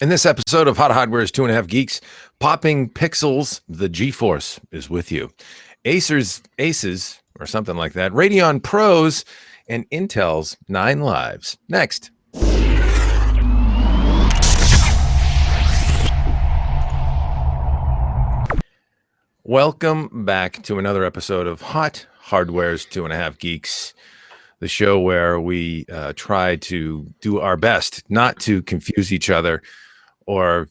In this episode of Hot Hardware's 2.5 Geeks, popping pixels, the GeForce is with you. Aces, or something like that, Radeon Pros, and Intel's 9 Lives. Next. Welcome back to another episode of Hot Hardware's 2.5 Geeks, the show where we try to do our best not to confuse each other or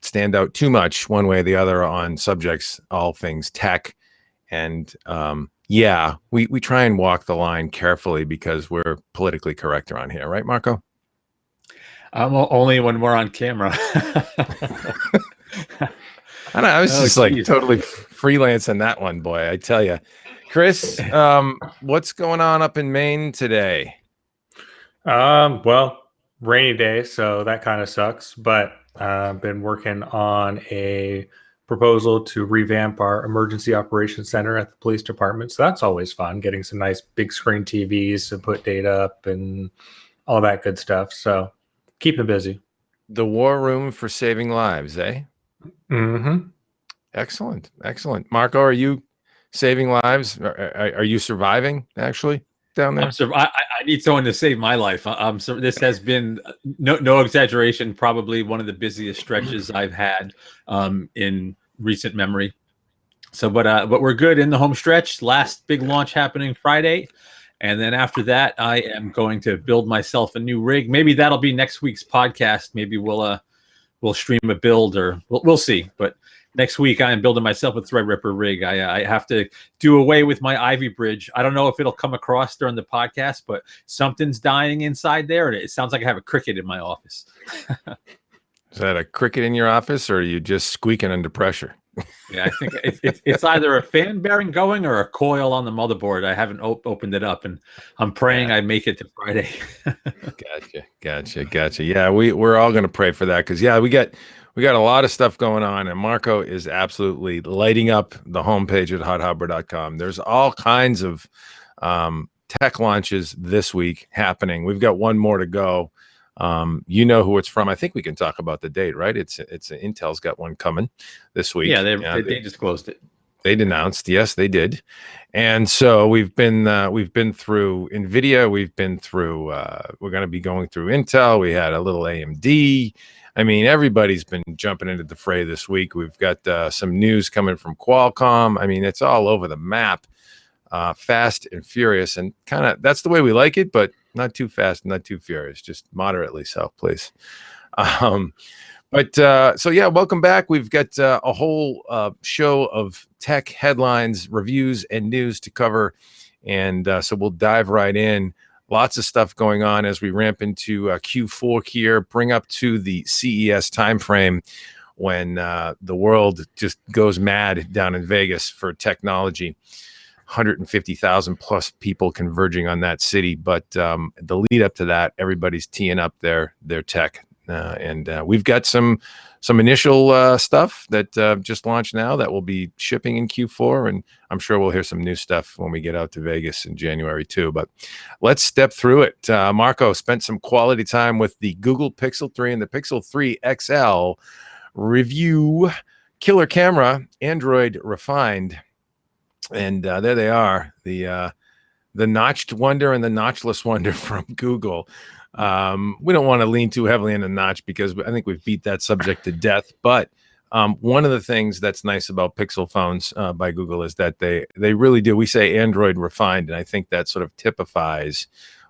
stand out too much one way or the other on subjects, all things tech. And we try and walk the line carefully because we're politically correct around here. Right, Marco? Only when we're on camera. I don't know, I was just like totally freelancing that one, boy. I tell you. Chris, what's going on up in Maine today? Well, rainy day, so that kind of sucks. But I've been working on a proposal to revamp our emergency operations center at the police department. So that's always fun, getting some nice big screen TVs to put data up and all that good stuff. So keeping busy. The war room for saving lives, eh? Mm-hmm. Excellent. Marco, are you saving lives? Are you surviving actually down there? I need someone to save my life. So this has been no exaggeration, probably one of the busiest stretches I've had in recent memory. So, but we're good in the home stretch. Last big launch happening Friday, and then after that, I am going to build myself a new rig. Maybe that'll be next week's podcast. Maybe we'll stream a build, or we'll see. But next week, I am building myself a Threadripper rig. I have to do away with my Ivy bridge. I don't know if it'll come across during the podcast, but something's dying inside there, and it sounds like I have a cricket in my office. Is that a cricket in your office, or are you just squeaking under pressure? Yeah, I think it's either a fan bearing going or a coil on the motherboard. I haven't opened it up, and I'm praying I make it to Friday. Gotcha. Yeah, we're all going to pray for that because we got a lot of stuff going on, and Marco is absolutely lighting up the homepage at HotHardware.com. There's all kinds of tech launches this week happening. We've got one more to go. You know who it's from. I think we can talk about the date, right? It's Intel's got one coming this week. Yeah, they disclosed it. They announced, yes, they did. And so we've been through NVIDIA. We've been through. We're going to be going through Intel. We had a little AMD. I mean, everybody's been jumping into the fray this week. We've got some news coming from Qualcomm. I mean, it's all over the map, fast and furious, and kind of that's the way we like it, but not too fast, not too furious, just moderately so, please. Welcome back. We've got a whole show of tech headlines, reviews, and news to cover, and so we'll dive right in. Lots of stuff going on as we ramp into Q4 here, bring up to the CES timeframe when the world just goes mad down in Vegas for technology. 150,000 plus people converging on that city. But the lead up to that, everybody's teeing up their tech. And we've got some initial stuff that just launched now that will be shipping in Q4. And I'm sure we'll hear some new stuff when we get out to Vegas in January too. But let's step through it. Marco spent some quality time with the Google Pixel 3 and the Pixel 3 XL review. Killer camera, Android refined. And there they are, the notched wonder and the notchless wonder from Google. We don't want to lean too heavily in the notch because I think we've beat that subject to death. But one of the things that's nice about Pixel phones by Google is that they really do. We say Android refined, and I think that sort of typifies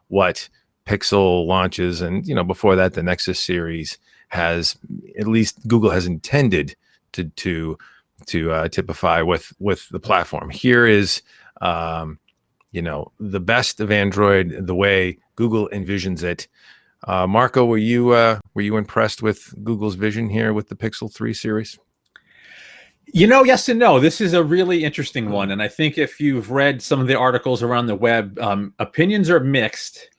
what Pixel launches. And before that, the Nexus series has, at least Google has intended to typify with the platform. Here is the best of Android the way Google envisions it. Marco, were you impressed with Google's vision here with the Pixel 3 series? Yes and no. This is a really interesting one, and I think if you've read some of the articles around the web, opinions are mixed,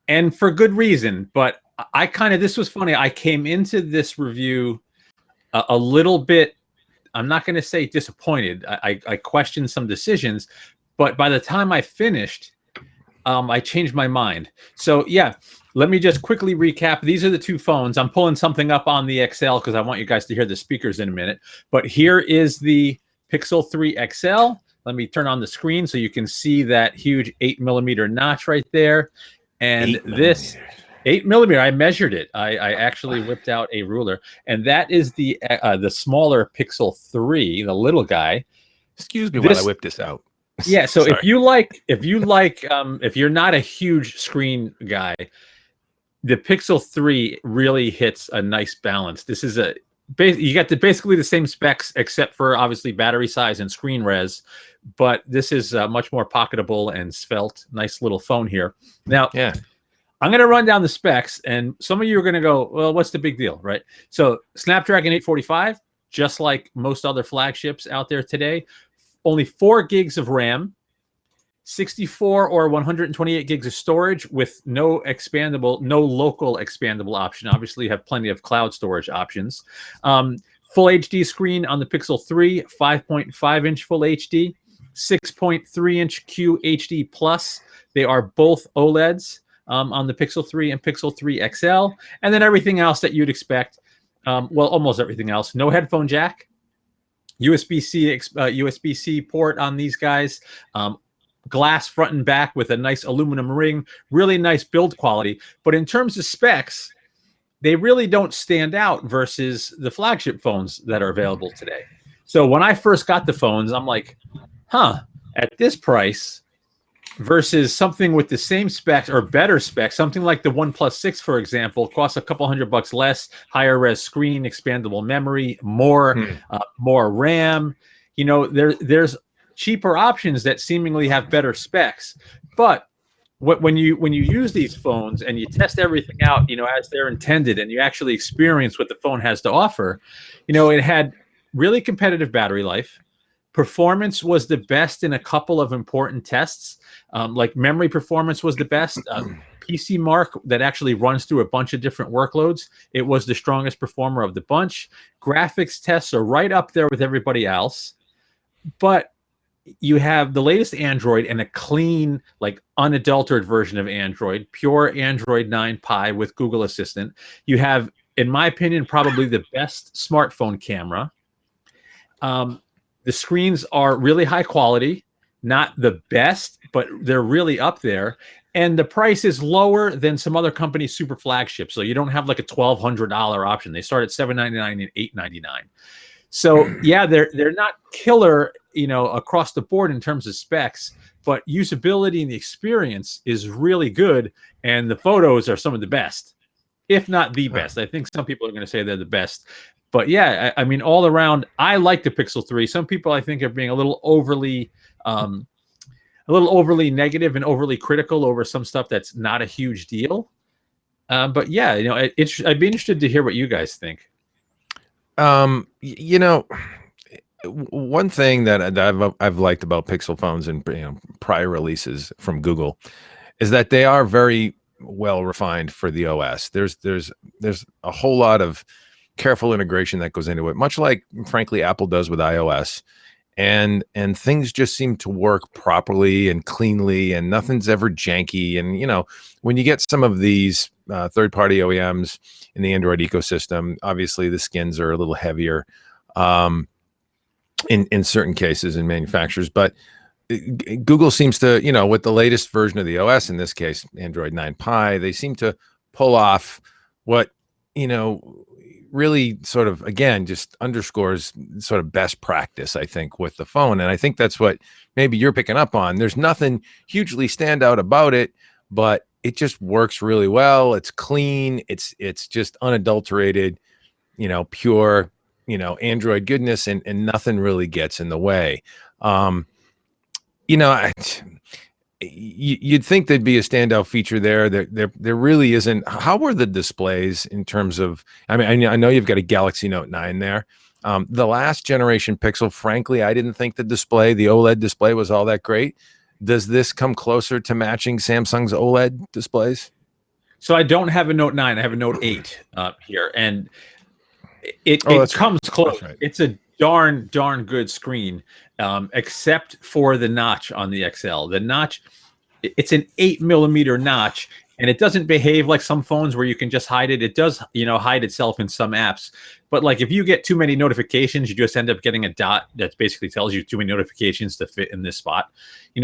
and for good reason. But this was funny. I came into this review a little bit, I'm not going to say disappointed. I questioned some decisions, but by the time I finished, I changed my mind. So yeah, let me just quickly recap. These are the two phones. I'm pulling something up on the XL because I want you guys to hear the speakers in a minute. But here is the Pixel 3 XL. Let me turn on the screen so you can see that huge 8mm notch right there. And this 8mm, I measured it. I actually whipped out a ruler, and that is the smaller Pixel 3, the little guy. Excuse me while I whip this out. Yeah, so if you're not a huge screen guy, the Pixel 3 really hits a nice balance. This is you got basically the same specs except for obviously battery size and screen res, but this is much more pocketable and svelte. Nice little phone here. Now, yeah, I'm going to run down the specs, and some of you are going to go, well, what's the big deal, right? So Snapdragon 845, just like most other flagships out there today, only 4 gigs of RAM, 64 or 128 gigs of storage with no local expandable option. Obviously, you have plenty of cloud storage options. Full HD screen on the Pixel 3, 5.5-inch Full HD, 6.3-inch QHD Plus. They are both OLEDs on the Pixel 3 and Pixel 3 XL. And then everything else that you'd expect, well, almost everything else. No headphone jack, USB-C port on these guys. Glass front and back with a nice aluminum ring, really nice build quality. But in terms of specs, they really don't stand out versus the flagship phones that are available today. So when I first got the phones, I'm like, at this price versus something with the same specs or better specs, something like the OnePlus 6, for example, costs a couple $100 less, higher res screen, expandable memory, more RAM. You know, there's cheaper options that seemingly have better specs, but when you use these phones and you test everything out, you know, as they're intended, and you actually experience what the phone has to offer, you know, it had really competitive battery life. Performance was the best in a couple of important tests, like memory performance was the best. PC Mark that actually runs through a bunch of different workloads, it was the strongest performer of the bunch. Graphics tests are right up there with everybody else, but you have the latest Android and a clean, like unadulterated version of Android, pure Android 9 Pie with Google Assistant. You have, in my opinion, probably the best smartphone camera. The screens are really high quality, not the best, but they're really up there. And the price is lower than some other companies' super flagships. So you don't have like a $1,200 option. They start at $799 and $899. So yeah, they're not killer, you know, across the board in terms of specs, but usability and the experience is really good, and the photos are some of the best, if not the best. I think some people are going to say they're the best, but yeah, I mean, all around, I like the Pixel 3. Some people I think are being a little overly negative and overly critical over some stuff that's not a huge deal. But yeah, you know, I'd be interested to hear what you guys think. You know, one thing that I've liked about Pixel phones and, you know, prior releases from Google is that they are very well refined for the OS. There's a whole lot of careful integration that goes into it, much like, frankly, Apple does with iOS, and things just seem to work properly and cleanly, and nothing's ever janky. And, you know, when you get some of these third-party OEMs in the Android ecosystem, obviously the skins are a little heavier in certain cases in manufacturers, but Google seems to, you know, with the latest version of the OS, in this case Android 9 Pie, they seem to pull off what, you know, really sort of, again, just underscores sort of best practice, I think, with the phone. And I think that's what maybe you're picking up on. There's nothing hugely standout about it, but it just works really well. It's clean. It's just unadulterated, you know, pure, you know, Android goodness, and nothing really gets in the way. You know, you'd think there'd be a standout feature there. There really isn't. How were the displays in terms of? I mean, I know you've got a Galaxy Note 9 there. The last generation Pixel, frankly, I didn't think the OLED display was all that great. Does this come closer to matching Samsung's OLED displays? So I don't have a Note 9. I have a Note 8 here, and it comes close. Right. It's a darn good screen, except for the notch on the XL. The notch, it's an 8mm notch, And it doesn't behave like some phones where you can just hide it. It does, hide itself in some apps. But like if you get too many notifications, you just end up getting a dot that basically tells you too many notifications to fit in this spot.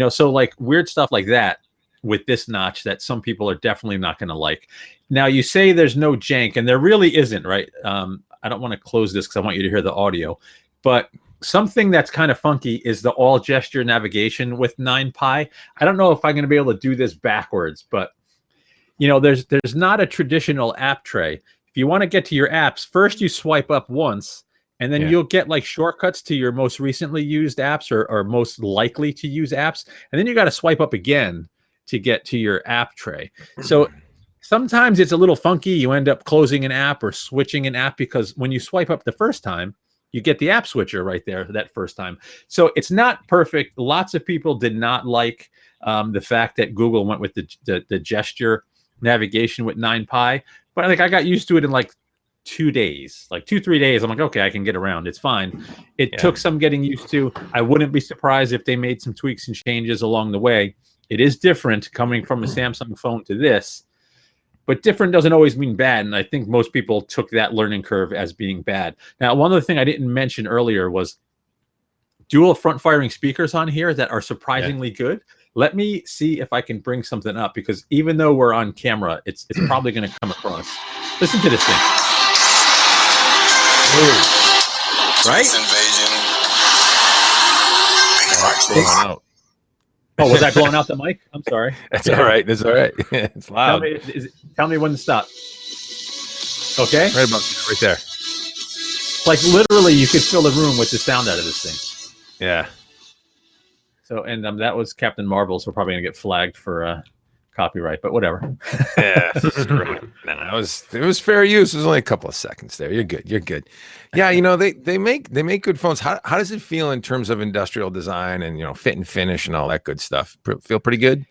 So like weird stuff like that with this notch that some people are definitely not going to like. Now you say there's no jank, and there really isn't, right? I don't want to close this because I want you to hear the audio. But something that's kind of funky is the all gesture navigation with 9Pi. I don't know if I'm going to be able to do this backwards, but there's not a traditional app tray. If you want to get to your apps, first you swipe up once, and then you'll get like shortcuts to your most recently used apps or most likely to use apps. And then you got to swipe up again to get to your app tray. So sometimes it's a little funky. You end up closing an app or switching an app because when you swipe up the first time, you get the app switcher right there that first time. So it's not perfect. Lots of people did not like the fact that Google went with the gesture navigation with 9Pi, but like I got used to it in like 2 days, like 2-3 days. I'm like, okay, I can get around. It's fine. It took some getting used to. I wouldn't be surprised if they made some tweaks and changes along the way. It is different coming from a Samsung phone to this, but different doesn't always mean bad. And I think most people took that learning curve as being bad. Now, one other thing I didn't mention earlier was dual front firing speakers on here that are surprisingly good. Let me see if I can bring something up, because even though we're on camera, it's probably going to come across. Listen to this thing. Ooh. Right? Blowing out. Oh, was I blowing out the mic? I'm sorry. That's all right. That's all right. It's loud. Tell me when to stop. Okay? Right about there, right there. Like literally, you could fill the room with the sound out of this thing. Yeah. So, and that was Captain Marvel, so we're probably gonna get flagged for copyright, but whatever. Yeah, no, it was fair use. It was only a couple of seconds there. You're good. You're good. Yeah, they make good phones. How does it feel in terms of industrial design and fit and finish and all that good stuff? Feel pretty good.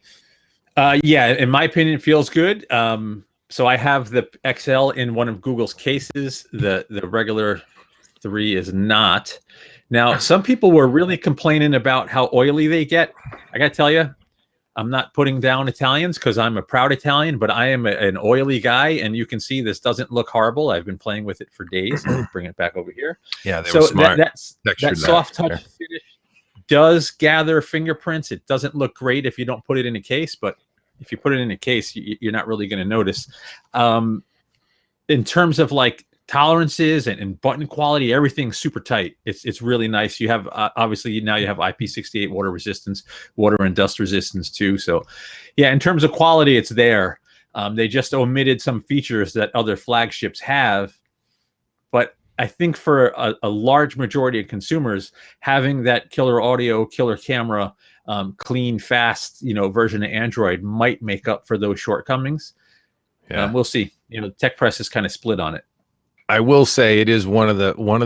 Yeah, in my opinion, it feels good. So I have the XL in one of Google's cases. The regular 3 is not. Now, some people were really complaining about how oily they get. I got to tell you, I'm not putting down Italians because I'm a proud Italian, but I am an oily guy, and you can see this doesn't look horrible. I've been playing with it for days. I'll bring it back over here. Yeah, they were smart. That soft touch finish does gather fingerprints. It doesn't look great if you don't put it in a case, but if you put it in a case, you're not really going to notice. In terms of like tolerances and button quality, everything's super tight. It's really nice. You have obviously now you have IP68 water resistance, water and dust resistance too. So yeah, in terms of quality, it's there. They just omitted some features that other flagships have, but I think for a large majority of consumers, having that killer audio, killer camera, clean, fast, version of Android might make up for those shortcomings. Yeah, we'll see. Tech press is kind of split on it. I will say it is one of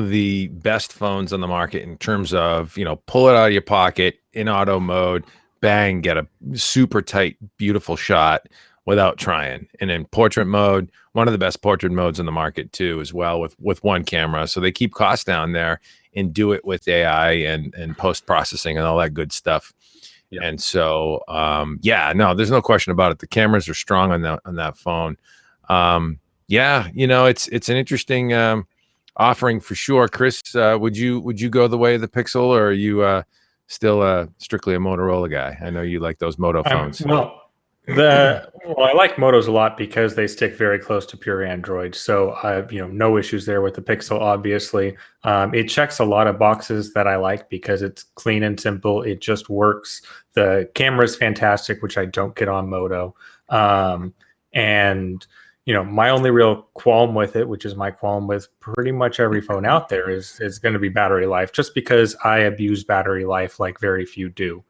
the best phones on the market in terms of, pull it out of your pocket in auto mode, bang, get a super tight, beautiful shot without trying. And in portrait mode, one of the best portrait modes in the market too, as well, with one camera. So they keep costs down there and do it with AI and post-processing and all that good stuff. Yeah. And so, there's no question about it. The cameras are strong on that phone. Yeah, it's an interesting offering for sure. Chris, would you go the way of the Pixel, or are you still strictly a Motorola guy? I know you like those Moto phones. I like Motos a lot because they stick very close to pure Android. So I have no issues there with the Pixel. Obviously, it checks a lot of boxes that I like because it's clean and simple. It just works. The camera is fantastic, which I don't get on Moto, and my only real qualm with it, which is my qualm with pretty much every phone out there, is going to be battery life, just because I abuse battery life like very few do.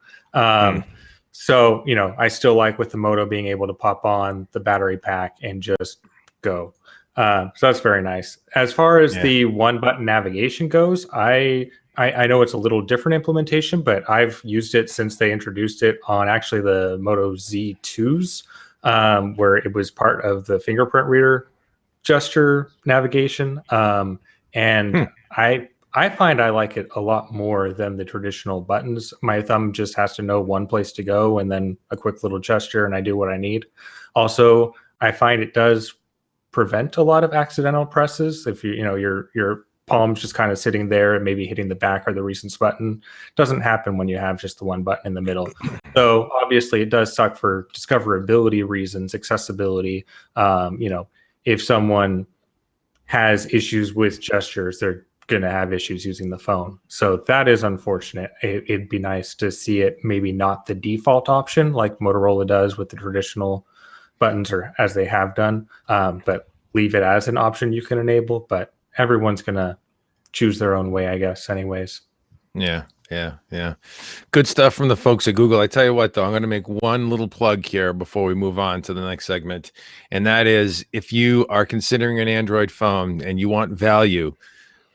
So, I still like with the Moto being able to pop on the battery pack and just go. So that's very nice. As far as the one button navigation goes, I know it's a little different implementation, but I've used it since they introduced it on actually the Moto Z2s. Where it was part of the fingerprint reader gesture navigation. And I I find I like it a lot more than the traditional buttons. My thumb just has to know one place to go and then a quick little gesture and I do what I need. Also, I find it does prevent a lot of accidental presses. If your palm's just kind of sitting there and maybe hitting the back or the recents button. Doesn't happen when you have just the one button in the middle. So obviously it does suck for discoverability reasons, accessibility. If someone has issues with gestures, they're going to have issues using the phone. So that is unfortunate. It'd be nice to see it maybe not the default option like Motorola does with the traditional buttons, or as they have done, but leave it as an option you can enable. But everyone's going to choose their own way, I guess, anyways. Yeah. Good stuff from the folks at Google. I tell you what, though, I'm going to make one little plug here before we move on to the next segment. And that is, if you are considering an Android phone and you want value,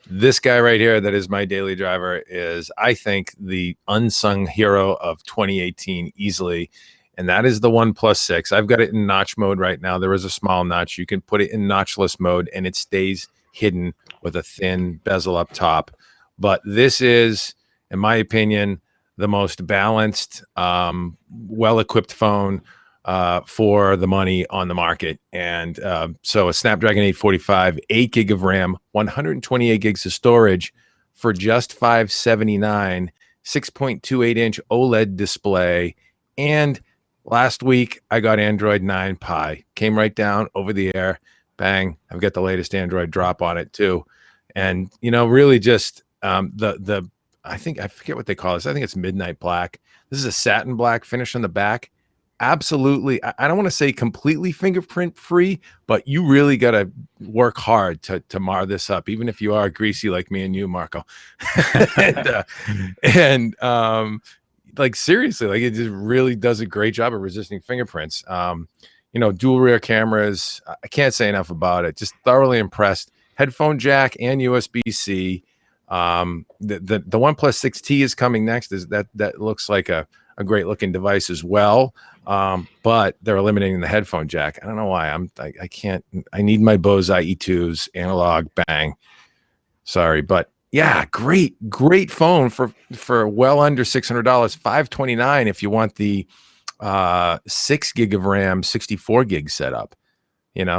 this guy right here that is my daily driver is, I think, the unsung hero of 2018 easily. And that is the OnePlus 6. I've got it in notch mode right now. There is a small notch. You can put it in notchless mode and it stays hidden with a thin bezel up top. But this is, in my opinion, the most balanced, well-equipped phone for the money on the market. And so a Snapdragon 845, 8 gig of RAM, 128 gigs of storage for just $579, 6.28-inch OLED display. And last week, I got Android 9 Pie. Came right down over the air. Bang. I've got the latest Android drop on it, too. And, really just I forget what they call this. I think it's midnight black. This is a satin black finish on the back. Absolutely. I don't want to say completely fingerprint free, but you really got to work hard to mar this up, even if you are greasy like me and you, Marco. and like seriously, like it just really does a great job of resisting fingerprints. Dual rear cameras. I can't say enough about it. Just thoroughly impressed. Headphone jack and USB-C. The OnePlus 6T is coming next. That looks like a great looking device as well. But they're eliminating the headphone jack. I don't know why. I can't. I need my Bose IE2s analog. Bang. Sorry, but yeah, great phone for well under $600. $529 if you want the 6 gig of RAM, 64 gig setup.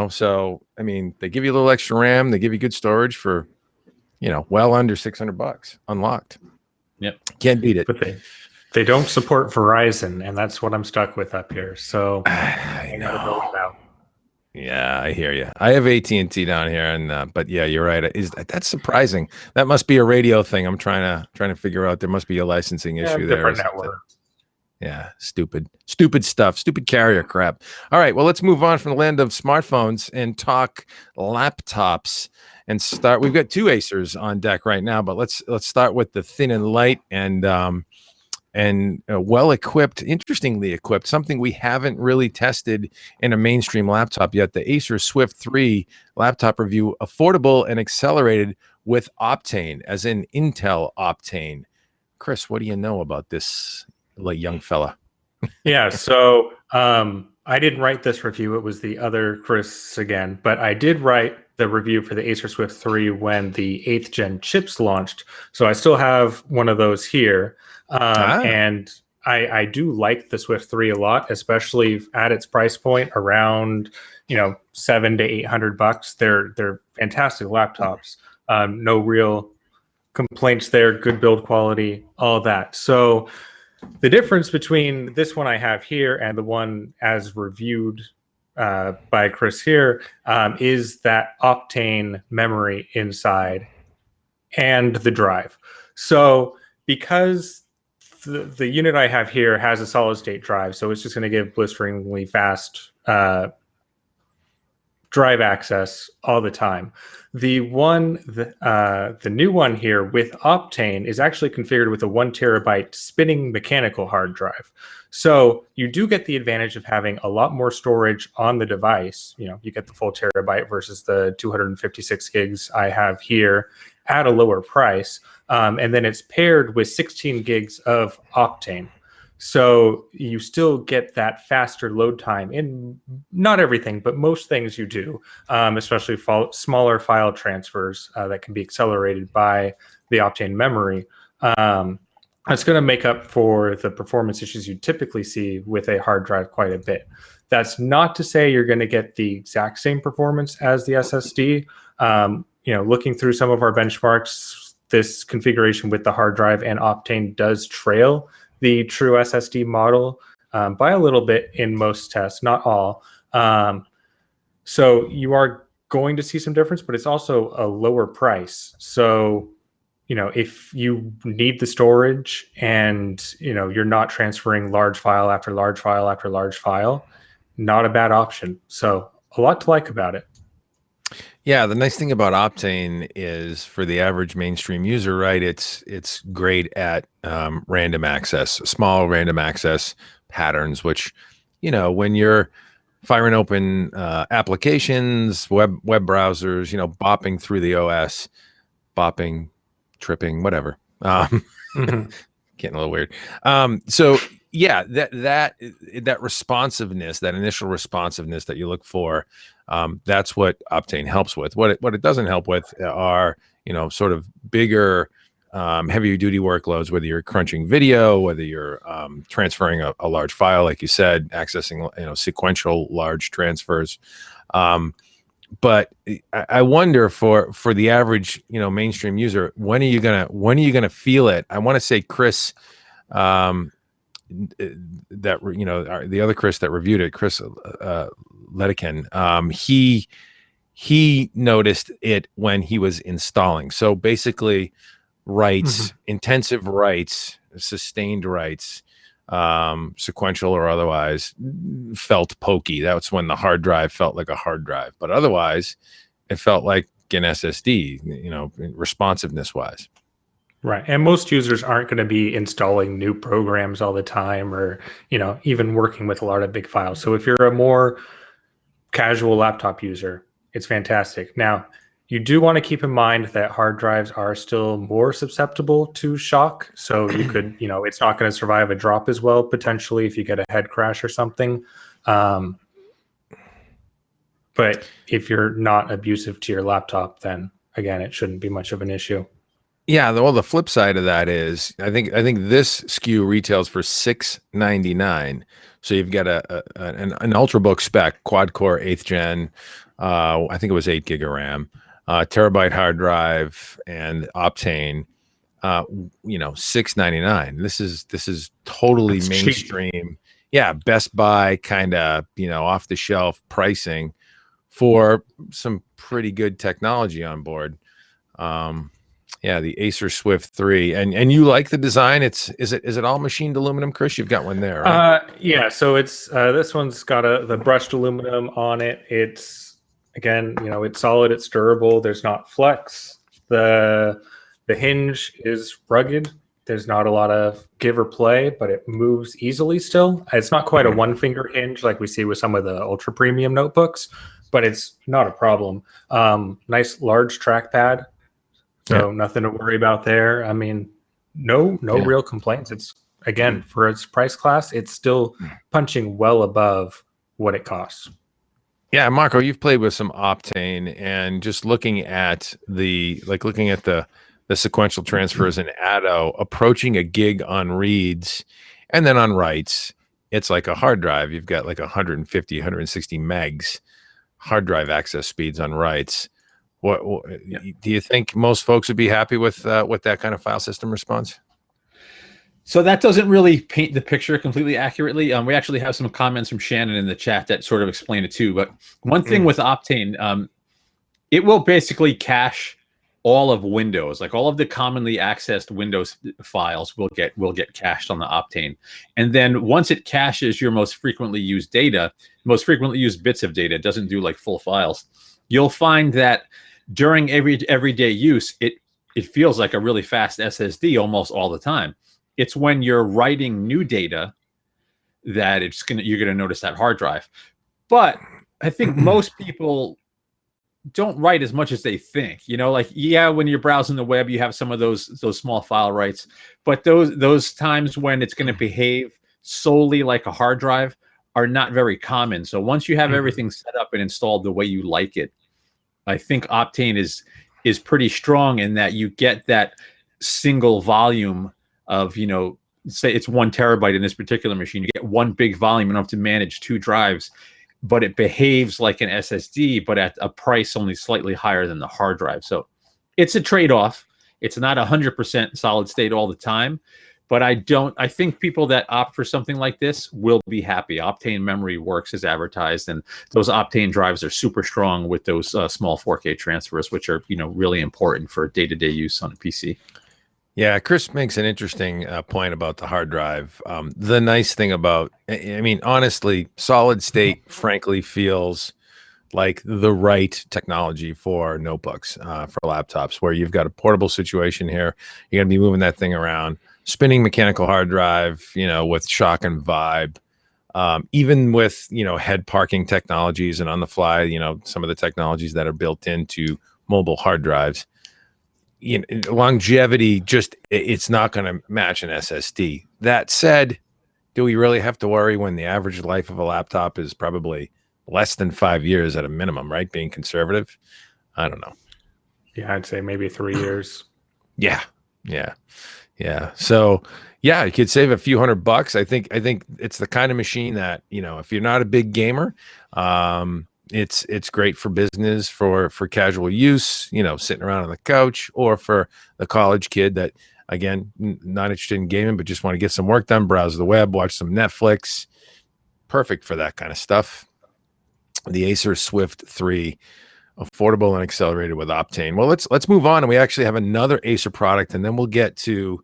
So I mean, they give you a little extra RAM. They give you good storage for well under $600 unlocked. Yep, can't beat it. But they don't support Verizon, and that's what I'm stuck with up here. So I know. Yeah, I hear you. I have AT&T down here, and but yeah, you're right. That's surprising? That must be a radio thing. I'm trying to figure out. There must be a licensing issue there. Different network. Yeah, stupid stuff, stupid carrier crap. All right, well, let's move on from the land of smartphones and talk laptops and start. We've got two Acers on deck right now, but let's start with the thin and light and well equipped, interestingly equipped, something we haven't really tested in a mainstream laptop yet. The Acer Swift 3 laptop review, affordable and accelerated with Optane, as in Intel Optane. Chris, what do you know about this young fella? Yeah, so I didn't write this review. It was the other Chris again, but I did write the review for the Acer Swift 3 when the 8th gen chips launched. So I still have one of those here. And I do like the Swift 3 a lot, especially at its price point around, $700 to $800. They're fantastic laptops. No real complaints there, good build quality, all that. So the difference between this one I have here and the one as reviewed by Chris here is that Optane memory inside and the drive. So because the unit I have here has a solid state drive, so it's just going to give blisteringly fast drive access all the time. The new one here with Optane is actually configured with a 1 terabyte spinning mechanical hard drive. So you do get the advantage of having a lot more storage on the device. You get the full terabyte versus the 256 gigs I have here at a lower price. And then it's paired with 16 gigs of Optane. So you still get that faster load time in not everything, but most things you do, especially smaller file transfers that can be accelerated by the Optane memory. It's going to make up for the performance issues you typically see with a hard drive quite a bit. That's not to say you're going to get the exact same performance as the SSD. Looking through some of our benchmarks, this configuration with the hard drive and Optane does trail the true SSD model by a little bit in most tests, not all. So you are going to see some difference, but it's also a lower price. So if you need the storage and, you're not transferring large file after large file after large file, not a bad option. So a lot to like about it. Yeah, the nice thing about Optane is for the average mainstream user, right? It's great at random access, small random access patterns, which, when you're firing open applications, web browsers, bopping through the OS, tripping, whatever. Getting a little weird. So yeah, that responsiveness, that initial responsiveness that you look for, that's what Optane helps with. What it doesn't help with are, sort of bigger, heavier duty workloads, whether you're crunching video, whether you're transferring a large file, like you said, accessing, sequential large transfers. But I wonder for the average, mainstream user, when are you gonna feel it? I want to say Chris, the other Chris that reviewed it, Chris Ledekin, he noticed it when he was installing. So basically, writes, intensive writes, sustained writes, sequential or otherwise, felt pokey. That's when the hard drive felt like a hard drive, but otherwise it felt like an SSD, responsiveness wise. Right. And most users aren't going to be installing new programs all the time or, even working with a lot of big files. So if you're a more casual laptop user, it's fantastic. Now, you do want to keep in mind that hard drives are still more susceptible to shock. So you could, it's not going to survive a drop as well, potentially, if you get a head crash or something. But if you're not abusive to your laptop, then again, it shouldn't be much of an issue. Yeah, well, the flip side of that is I think this SKU retails for $699. So you've got an Ultrabook spec, quad core 8th gen. I think it was 8 gig of RAM. Terabyte hard drive and Optane, $699. This is totally That's mainstream. cheap. Yeah, Best Buy kind of, off the shelf pricing for some pretty good technology on board. Yeah, the Acer Swift 3, and you like the design. Is it all machined aluminum, Chris? You've got one there, right? Yeah. So it's this one's got the brushed aluminum on it. It's again, it's solid, it's durable, there's not flex. The hinge is rugged. There's not a lot of give or play, but it moves easily still. It's not quite a one finger hinge like we see with some of the ultra premium notebooks, but it's not a problem. Nice large trackpad. So nothing to worry about there. I mean, no real complaints. It's again, for its price class, it's still punching well above what it costs. Yeah, Marco, you've played with some Optane, and just looking at the sequential transfers in Atto, approaching a gig on reads, and then on writes, it's like a hard drive. You've got like 150, 160 megs hard drive access speeds on writes. What do you think most folks would be happy with that kind of file system response? So that doesn't really paint the picture completely accurately. We actually have some comments from Shannon in the chat that sort of explain it too. But one thing with Optane, it will basically cache all of Windows, like all of the commonly accessed Windows files will get cached on the Optane. And then once it caches your most frequently used data, most frequently used bits of data, it doesn't do like full files. You'll find that during everyday use, it feels like a really fast SSD almost all the time. It's when you're writing new data that you're gonna notice that hard drive. But I think most people don't write as much as they think. Like, yeah, when you're browsing the web, you have some of those small file writes, but those times when it's going to behave solely like a hard drive are not very common. So once you have everything set up and installed the way you like it, I think Optane is pretty strong in that you get that single volume of, say it's 1 terabyte in this particular machine. You get one big volume. You don't have to manage 2 drives, but it behaves like an SSD, but at a price only slightly higher than the hard drive. So it's a trade-off. It's not 100% solid state all the time, but I think people that opt for something like this will be happy. Optane memory works as advertised, and those Optane drives are super strong with those small 4K transfers, which are, really important for day-to-day use on a PC. Yeah, Chris makes an interesting point about the hard drive. The nice thing about, I mean, honestly, solid state, frankly, feels like the right technology for notebooks, for laptops, where you've got a portable situation here. You're going to be moving that thing around, spinning mechanical hard drive, with shock and vibe. Even with, head parking technologies and on the fly, some of the technologies that are built into mobile hard drives. Longevity, it's not going to match an SSD. That said, do we really have to worry when the average life of a laptop is probably less than 5 years at a minimum, right? Being conservative. I don't know. Yeah, I'd say maybe 3 years. Yeah. So yeah, you could save a few $100. I think it's the kind of machine that, if you're not a big gamer, it's great for business, for casual use, sitting around on the couch, or for the college kid that, again, not interested in gaming, but just want to get some work done, browse the web, watch some Netflix. Perfect for that kind of stuff. The Acer Swift 3, affordable and accelerated with Optane. Well, let's move on, and we actually have another Acer product, and then we'll get to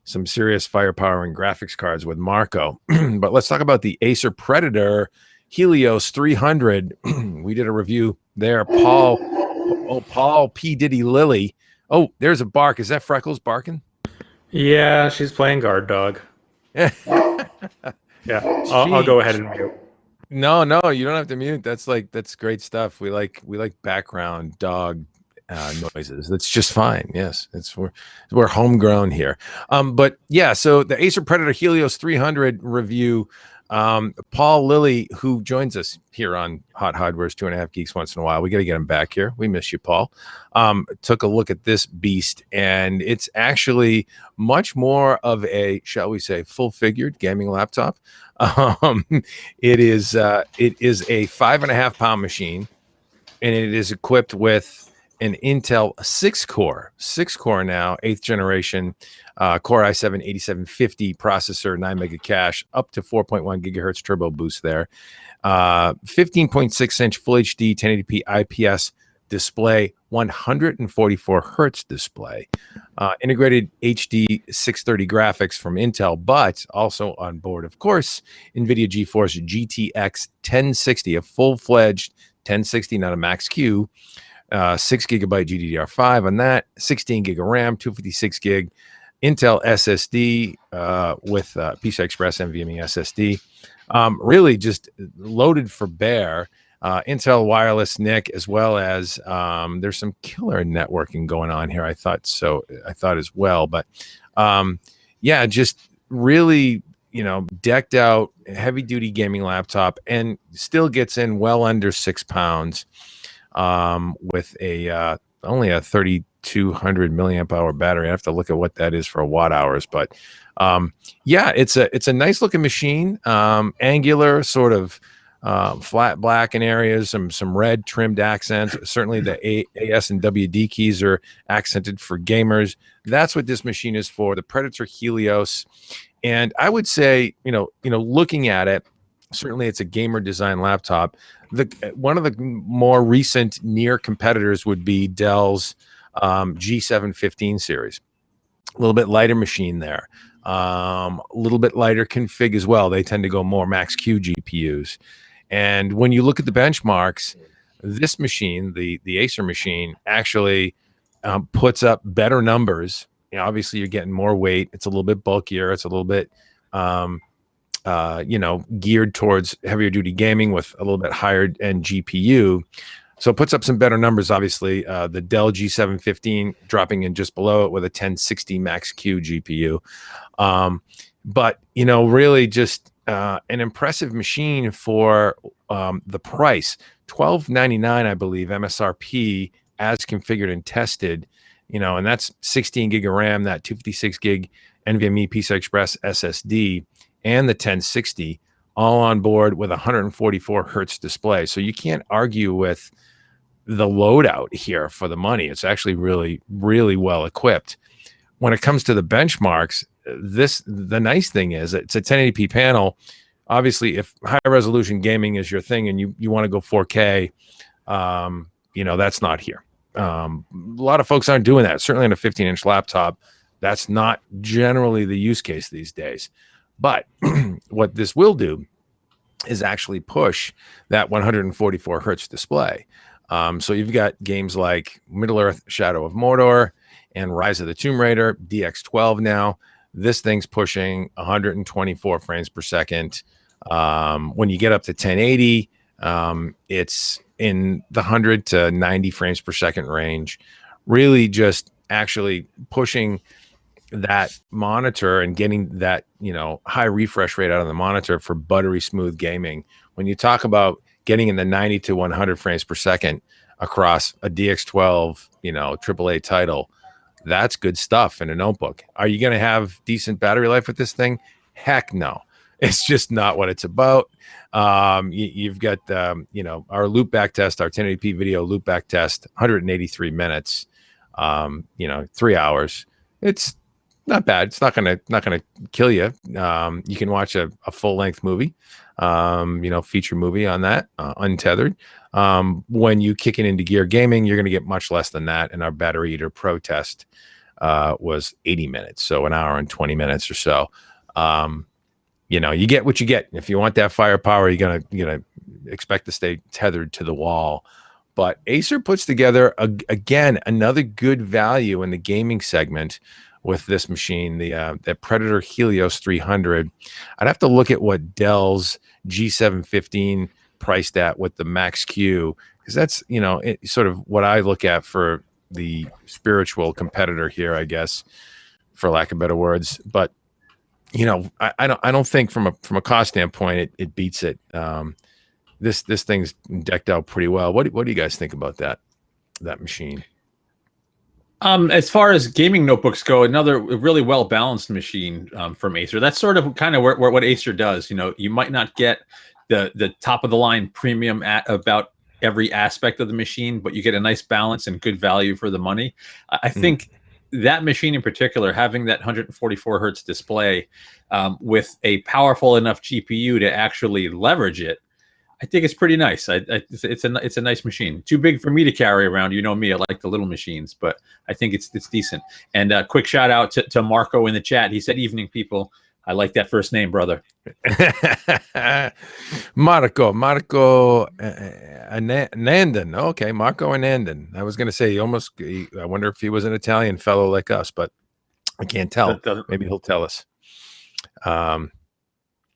some serious firepower and graphics cards with Marco. But let's talk about the Acer Predator Helios 300. We did a review there. Paul P. Diddy Lily. Oh, there's a bark. Is that Freckles barking? Yeah, she's playing guard dog. Yeah, I'll go ahead and mute. No, you don't have to mute. That's great stuff. We like background dog noises. That's just fine. Yes, we're homegrown here. But yeah, so the Acer Predator Helios 300 review. Paul Lilly, who joins us here on Hot Hardware's 2.5 Geeks once in a while. We got to get him back here. We miss you, Paul. Took a look at this beast, and it's actually much more of a, shall we say, full-figured gaming laptop. It is a 5.5 pound machine, and it is equipped with an Intel 6-core now, 8th generation Core i7 8750 processor, 9 mega cache, up to 4.1 gigahertz turbo boost there. 15.6 inch full HD 1080p IPS display, 144 hertz display, integrated HD 630 graphics from Intel, but also on board, of course, NVIDIA GeForce GTX 1060, a full-fledged 1060, not a Max Q. 6 gigabyte GDDR5 on that, 16 gig of RAM, 256 gig Intel SSD with PCI Express NVMe SSD. Really just loaded for bear. Intel wireless NIC, as well as there's some killer networking going on here. I thought as well, but yeah, just really, decked out heavy duty gaming laptop, and still gets in well under 6 pounds. With only a 3200 milliamp hour battery. I have to look at what that is for watt hours, but yeah, it's a nice looking machine. Angular, sort of flat black in areas, some red trimmed accents. Certainly the AS and WD keys are accented for gamers. That's what this machine is for, the Predator Helios. And I would say, looking at it, certainly it's a gamer design laptop. One of the more recent near competitors would be Dell's G715 series. A little bit lighter machine there. A little bit lighter config as well. They tend to go more Max Q GPUs. And when you look at the benchmarks, this machine, the Acer machine, actually puts up better numbers. Obviously, you're getting more weight. It's a little bit bulkier. It's a little bit geared towards heavier duty gaming with a little bit higher end GPU. So it puts up some better numbers, obviously. The Dell G715 dropping in just below it with a 1060 Max Q GPU. But, really just an impressive machine for the price. $1,299, I believe, MSRP as configured and tested. and that's 16 gig of RAM, that 256 gig NVMe PCI Express SSD, and the 1060 all on board with 144 hertz display. So you can't argue with the loadout here for the money. It's actually really, really well equipped. When it comes to the benchmarks, the nice thing is it's a 1080p panel. Obviously, if high resolution gaming is your thing and you want to go 4K, that's not here. A lot of folks aren't doing that. Certainly on a 15-inch laptop, that's not generally the use case these days. But what this will do is actually push that 144 hertz display. So you've got games like Middle-earth: Shadow of Mordor and Rise of the Tomb Raider, DX12 now. This thing's pushing 124 frames per second. When you get up to 1080, it's in the 100 to 90 frames per second range. Really just actually pushing that monitor and getting that, high refresh rate out of the monitor for buttery smooth gaming. When you talk about getting in the 90 to 100 frames per second across a DX12, AAA title, that's good stuff in a notebook. Are you going to have decent battery life with this thing? Heck no. It's just not what it's about. You've got, our loopback test, our 1080p video loopback test, 183 minutes, 3 hours. It's not bad. It's not gonna kill you. You can watch a full length movie, feature movie on that, untethered. When you kick it into gear gaming, you're going to get much less than that. And our Battery Eater Pro test was 80 minutes, so an hour and 20 minutes or so. You get what you get. If you want that firepower, you're gonna expect to stay tethered to the wall. But Acer puts together again another good value in the gaming segment with this machine, the Predator Helios 300. I'd have to look at what Dell's G715 priced at with the Max Q, because that's sort of what I look at for the spiritual competitor here, I guess, for lack of better words. But I don't think from a cost standpoint it beats it. This thing's decked out pretty well. What do you guys think about that machine? As far as gaming notebooks go, another really well balanced machine from Acer. That's sort of kind of what Acer does. You might not get the top of the line premium at about every aspect of the machine, but you get a nice balance and good value for the money. I think that machine in particular, having that 144 hertz display with a powerful enough GPU to actually leverage it, I think it's pretty nice. It's a nice machine. Too big for me to carry around. You know me, I like the little machines, but I think it's decent. And a quick shout out to Marco in the chat. He said, "Evening, people." I like that first name, brother. Marco Anandan. Okay, Marco Anandan. I was going to say I wonder if he was an Italian fellow like us, but I can't tell. Maybe he'll tell us.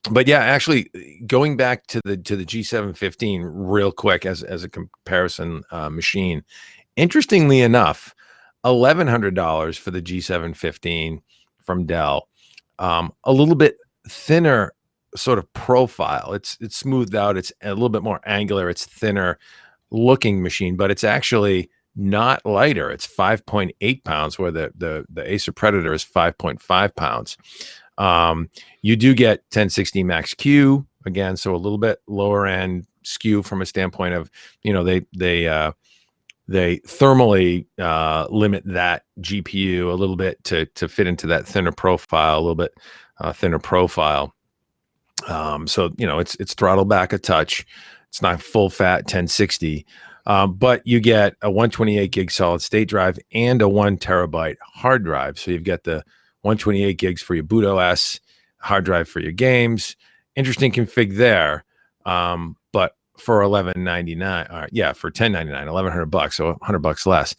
But yeah, actually, going back to the G715 real quick as a comparison machine. Interestingly enough, $1,100 for the G715 from Dell. A little bit thinner sort of profile. It's smoothed out. It's a little bit more angular. It's thinner looking machine, but it's actually not lighter. It's 5.8 pounds, where the Acer Predator is 5.5 pounds. You do get 1060 Max Q again, so a little bit lower end SKU from a standpoint of, they thermally limit that GPU a little bit to fit into that thinner profile, a little bit thinner profile. So it's throttled back a touch. It's not full fat 1060, but you get a 128 gig solid state drive and a 1 terabyte hard drive. So you've got the 128 gigs for your boot OS, hard drive for your games. Interesting config there. But for $1199, for $1099, $1,100, so $100 less.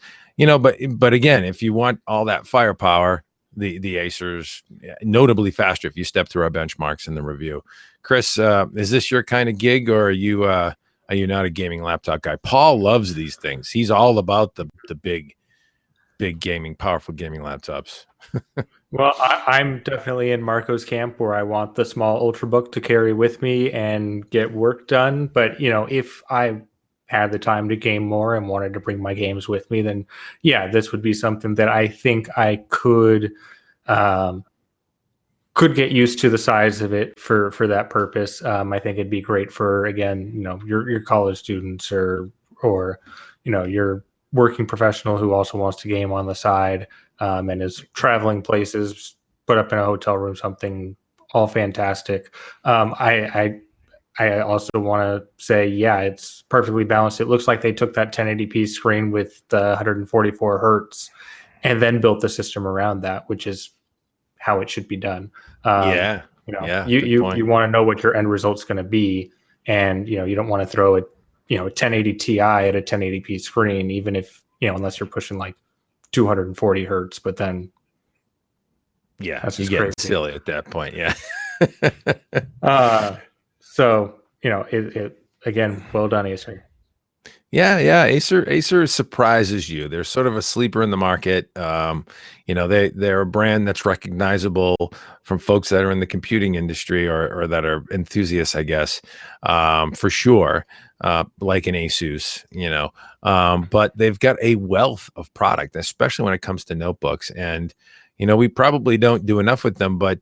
But again, if you want all that firepower, the Acer's notably faster if you step through our benchmarks in the review. Chris, is this your kind of gig, or are you not a gaming laptop guy? Paul loves these things. He's all about the big gaming, powerful gaming laptops. Well, I'm definitely in Marco's camp, where I want the small Ultrabook to carry with me and get work done. But if I had the time to game more and wanted to bring my games with me, then yeah, this would be something that I think I could get used to the size of it for that purpose. I think it'd be great for, again, your college students or your working professional who also wants to game on the side and is traveling places, put up in a hotel room, something all fantastic. I also want to say, yeah, it's perfectly balanced. It looks like they took that 1080p screen with the 144 hertz and then built the system around that, which is how it should be done. Yeah. You want to know what your end result's going to be, and you don't want to throw a 1080 Ti at a 1080p screen, even if unless you're pushing like 240 hertz. But then, that's just getting silly at that point. Yeah. So it again, well done, Acer. Yeah. Acer surprises you. They're sort of a sleeper in the market. They're a brand that's recognizable from folks that are in the computing industry or that are enthusiasts, I guess, for sure. Like an Asus, but they've got a wealth of product, especially when it comes to notebooks. And we probably don't do enough with them, but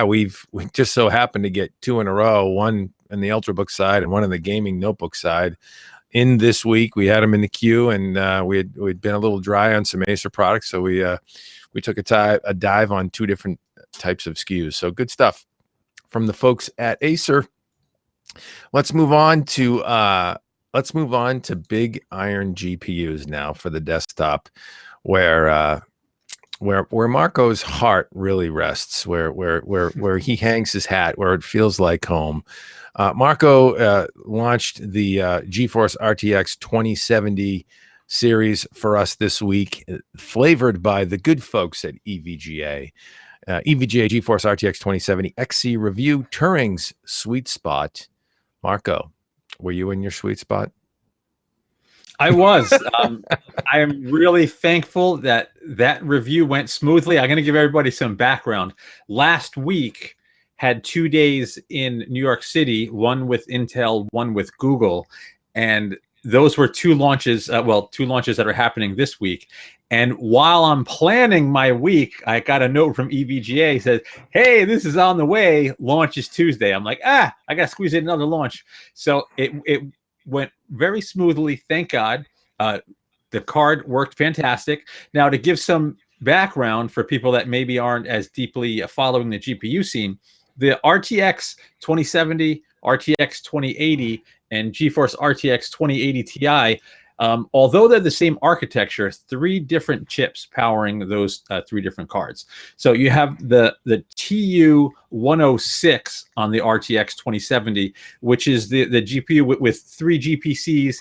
we just so happened to get 2 in a row, one in the Ultrabook side and one in the gaming notebook side. In this week, we had them in the queue, and we'd been a little dry on some Acer products, so we took a dive on 2 different types of SKUs. So good stuff from the folks at Acer. Let's move on to big iron GPUs now for the desktop, where Marco's heart really rests, where he hangs his hat, where it feels like home. Marco launched the GeForce RTX 2070 series for us this week, flavored by the good folks at EVGA. EVGA GeForce RTX 2070 XC review, Turing's sweet spot. Marco, were you in your sweet spot? I was. I am really thankful that review went smoothly. I'm going to give everybody some background. Last week had 2 days in New York City, one with Intel, one with Google, and those were 2 launches. 2 launches that are happening this week. And while I'm planning my week, I got a note from EVGA says, "Hey, this is on the way. Launch is Tuesday." I'm like, I got to squeeze in another launch. So it went very smoothly. Thank God. The card worked fantastic. Now, to give some background for people that maybe aren't as deeply following the GPU scene, the RTX 2070, RTX 2080, and GeForce RTX 2080 Ti, although they're the same architecture, 3 different chips powering those 3 different cards. So you have the TU 106 on the RTX 2070, which is the GPU with 3 GPCs.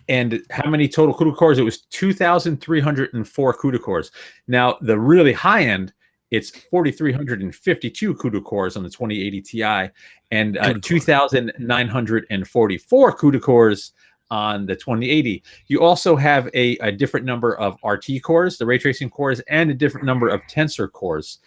And how many total CUDA cores? It was 2,304 CUDA cores. Now, the really high end, it's 4,352 CUDA cores on the 2080 Ti and 2,944 CUDA cores on the 2080. You also have a different number of RT cores, the ray tracing cores, and a different number of tensor cores.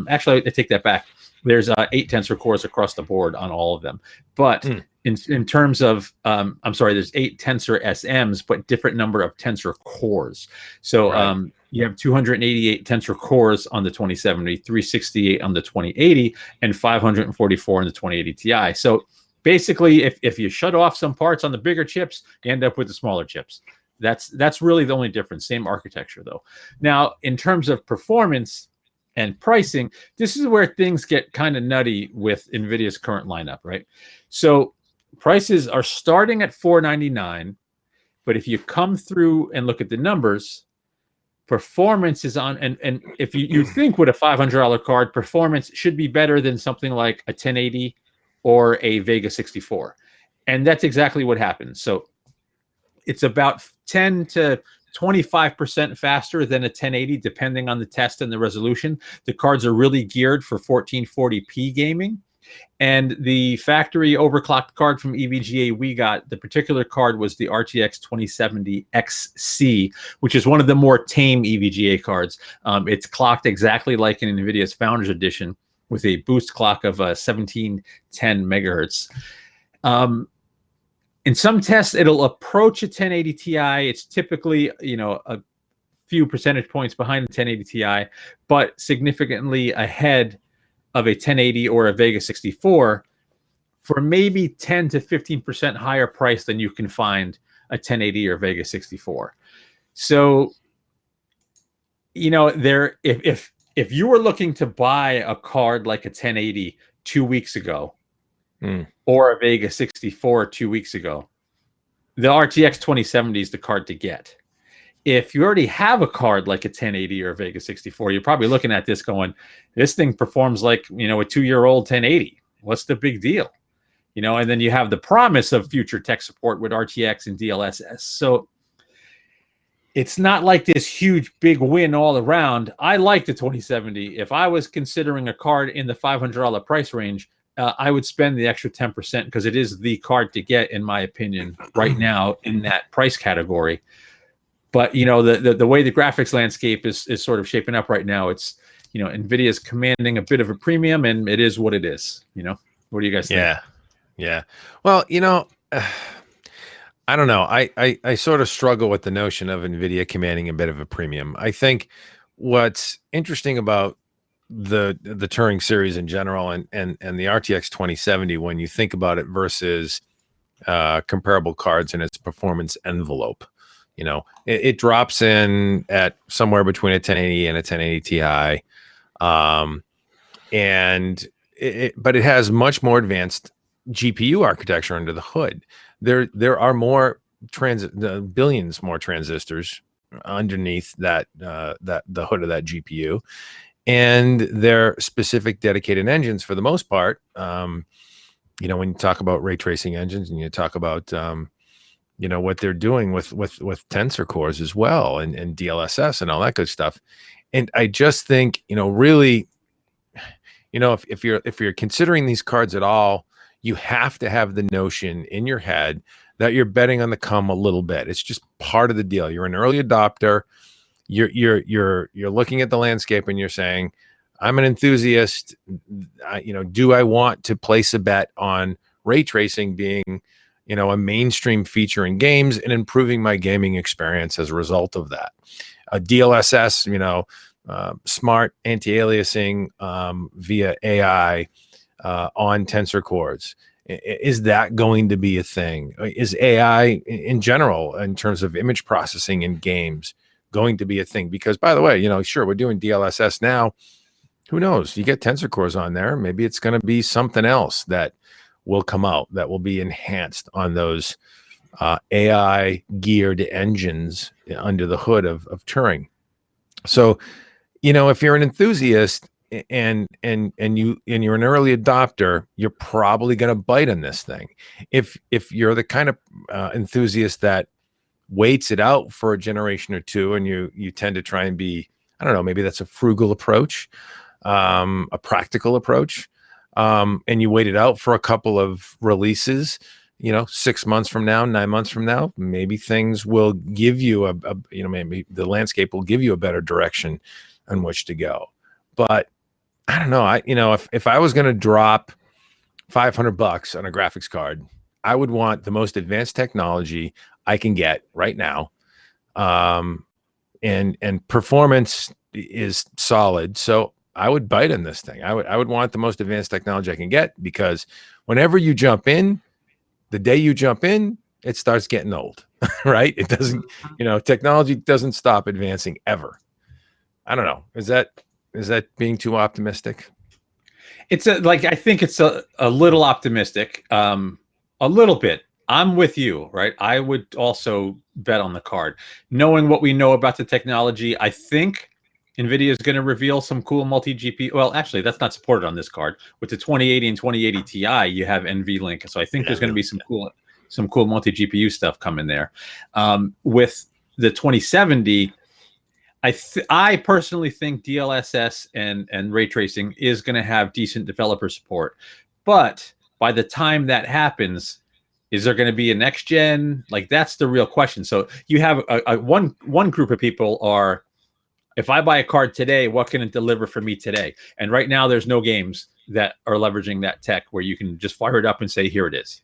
Actually, I take that back. There's 8 tensor cores across the board on all of them. But in terms of, there's 8 tensor SMs, but different number of tensor cores. So you have 288 tensor cores on the 2070, 368 on the 2080, and 544 on the 2080 Ti. So basically, if you shut off some parts on the bigger chips, you end up with the smaller chips. That's really the only difference. Same architecture, though. Now, in terms of performance and pricing, this is where things get kind of nutty with NVIDIA's current lineup, right? So prices are starting at $499, but if you come through and look at the numbers, performance is on, and if you think with a $500 card, performance should be better than something like a 1080 or a Vega 64. And that's exactly what happens. So it's about 10 to 25% faster than a 1080, depending on the test and the resolution. The cards are really geared for 1440p gaming. And the factory overclocked card from EVGA we got, the particular card was the RTX 2070 XC, which is one of the more tame EVGA cards. It's clocked exactly like in NVIDIA's Founders Edition with a boost clock of 1710 megahertz. In some tests, it'll approach a 1080 Ti. It's typically, a few percentage points behind the 1080 Ti, but significantly ahead of a 1080 or a Vega 64 for maybe 10 to 15% higher price than you can find a 1080 or Vega 64. So, if you were looking to buy a card like a 1080 2 weeks ago, or a Vega 64 2 weeks ago, the RTX 2070 is the card to get. If you already have a card like a 1080 or a Vega 64, you're probably looking at this going, this thing performs like, a 2-year-old 1080. What's the big deal? And then you have the promise of future tech support with RTX and DLSS. So it's not like this huge big win all around. I like the 2070. If I was considering a card in the $500 price range, I would spend the extra 10% because it is the card to get, in my opinion, right now in that price category. But the way the graphics landscape is sort of shaping up right now, it's NVIDIA is commanding a bit of a premium, and it is what it is. What do you guys think? Yeah. Well, I don't know. I sort of struggle with the notion of NVIDIA commanding a bit of a premium. I think what's interesting about the Turing series in general and the RTX 2070, when you think about it versus comparable cards in its performance envelope, it drops in at somewhere between a 1080 and a 1080 Ti, but it has much more advanced GPU architecture under the hood. There are more billions more transistors underneath that the hood of that GPU, and they're specific dedicated engines for the most part. When you talk about ray tracing engines and you talk about what they're doing with tensor cores as well, and DLSS and all that good stuff. And I just think, really, if you're considering these cards at all, you have to have the notion in your head that you're betting on the come a little bit. It's just part of the deal. You're an early adopter. You're looking at the landscape and you're saying, I'm an enthusiast. Do I want to place a bet on ray tracing being, a mainstream feature in games and improving my gaming experience as a result of that? A DLSS, smart anti-aliasing via AI on tensor cores. Is that going to be a thing? Is AI in general, in terms of image processing in games, going to be a thing? Because, by the way, sure, we're doing DLSS now. Who knows? You get tensor cores on there. Maybe it's going to be something else that will come out that will be enhanced on those AI geared engines under the hood of Turing. So, if you're an enthusiast and you're an early adopter, you're probably going to bite on this thing. If you're the kind of enthusiast that waits it out for a generation or two, and you tend to try and be, I don't know, maybe that's a frugal approach, a practical approach, and you wait it out for a couple of releases, 6 months from now, 9 months from now, maybe things will give you maybe the landscape will give you a better direction on which to go. But I don't know. If I was going to drop $500 on a graphics card, I would want the most advanced technology I can get right now. And performance is solid. So I would bite on this thing. I would want the most advanced technology I can get, because whenever you jump in, the day you jump in, it starts getting old, right? It doesn't, technology doesn't stop advancing ever. I don't know. Is that being too optimistic? I think it's a little optimistic, a little bit. I'm with you, right? I would also bet on the card. Knowing what we know about the technology, I think NVIDIA is going to reveal some cool multi-GPU. Well, actually, that's not supported on this card. With the 2080 and 2080 Ti, you have NVLink. So I think there's going to be some cool multi-GPU stuff coming there. With the 2070, I personally think DLSS and ray tracing is going to have decent developer support. But by the time that happens, is there going to be a next gen? That's the real question. So you have one group of people are, if I buy a card today, what can it deliver for me today? And right now, there's no games that are leveraging that tech where you can just fire it up and say, here it is.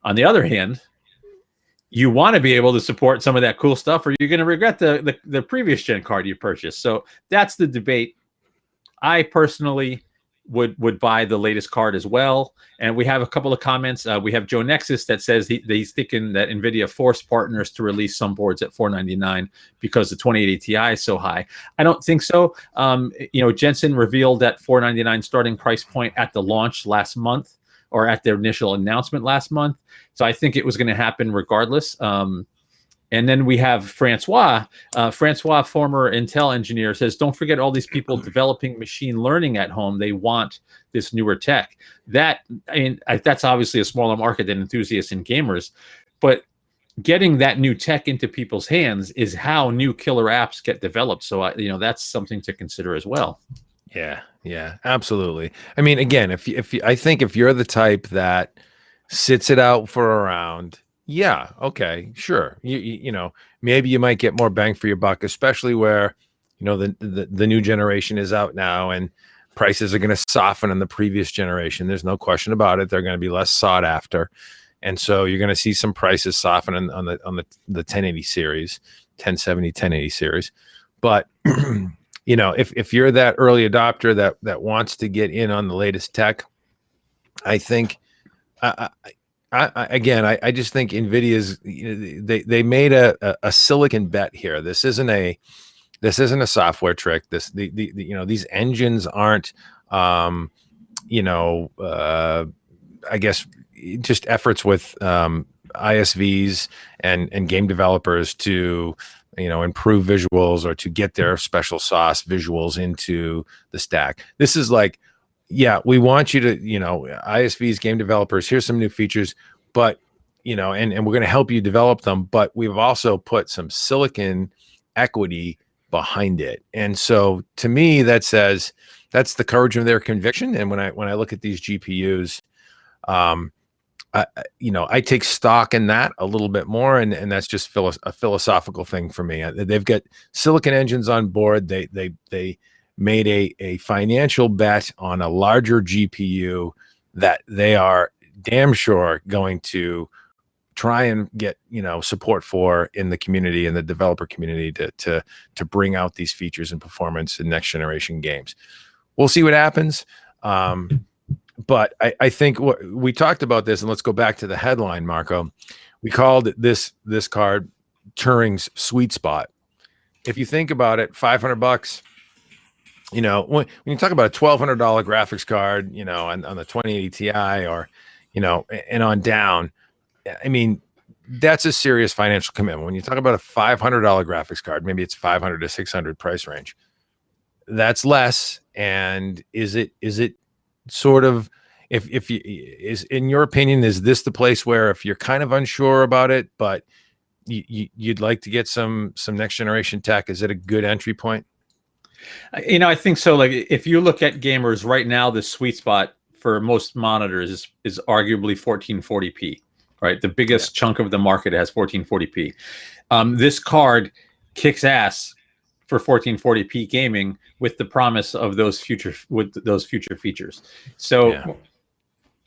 On the other hand, you want to be able to support some of that cool stuff, or you're going to regret the previous gen card you purchased. So that's the debate. I personally would buy the latest card as well. And we have a couple of comments. We have Joe Nexus that says he's thinking that NVIDIA forced partners to release some boards at $499 because the 2080 Ti is so high. I don't think so. Jensen revealed that $499 starting price point at the launch last month, or at their initial announcement last month. So I think it was going to happen regardless. And then we have Francois. Francois, former Intel engineer, says, don't forget all these people developing machine learning at home. They want this newer tech. That's obviously a smaller market than enthusiasts and gamers. But getting that new tech into people's hands is how new killer apps get developed. So, that's something to consider as well. Yeah, absolutely. I mean, again, I think if you're the type that sits it out for a round, yeah, okay, sure. Maybe you might get more bang for your buck, especially where, the new generation is out now and prices are going to soften in the previous generation. There's no question about it. They're going to be less sought after. And so you're going to see some prices soften on the 1080 series, 1070, 1080 series. But if you're that early adopter that wants to get in on the latest tech, I think, I just think NVIDIA's, they made a silicon bet here. This isn't a software trick. These engines aren't, I guess, just efforts with ISVs and game developers to improve visuals or to get their special sauce visuals into the stack. This is like, yeah, we want you to, ISVs, game developers, here's some new features, but, and we're going to help you develop them, but we've also put some silicon equity behind it. And so to me, that says that's the courage of their conviction. And when I look at these GPUs, I take stock in that a little bit more, and that's just a philosophical thing for me. They've got silicon engines on board. They made a financial bet on a larger GPU that they are damn sure going to try and get support for in the community and the developer community to bring out these features and performance in next generation games. We'll see what happens. But I think we talked about this, and let's go back to the headline, Marco. We called this card Turing's sweet spot. If you think about it, $500, when you talk about a $1,200 graphics card, on the 2080 Ti or, and on down, I mean, that's a serious financial commitment. When you talk about a $500 graphics card, maybe it's 500 to 600 price range. That's less. And is it sort of, if you is, in your opinion, is this the place where if you're kind of unsure about it, but you'd like to get some next generation tech, is it a good entry point? I think so. Like, if you look at gamers right now, the sweet spot for most monitors is arguably 1440p, right? The biggest chunk of the market has 1440p. This card kicks ass for 1440p gaming with the promise of those future features. So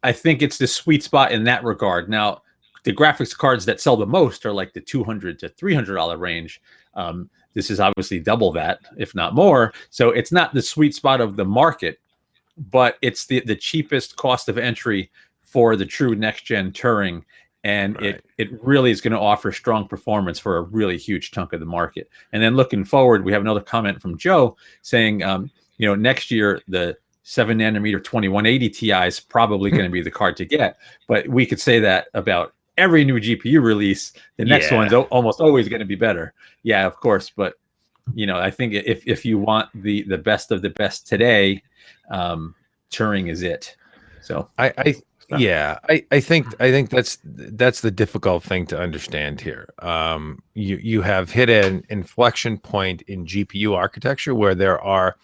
I think it's the sweet spot in that regard. Now, the graphics cards that sell the most are like the $200 to $300 range. This is obviously double that, if not more. So it's not the sweet spot of the market, but it's the cheapest cost of entry for the true next-gen Turing. And it really is going to offer strong performance for a really huge chunk of the market. And then looking forward, we have another comment from Joe saying, next year, the 7 nanometer 2180 Ti is probably going to be the card to get. But we could say that about every new GPU release. The next one's almost always going to be better. Yeah, of course. But, I think if you want the best of the best today, Turing is it. So I think that's the difficult thing to understand here. You have hit an inflection point in GPU architecture where there are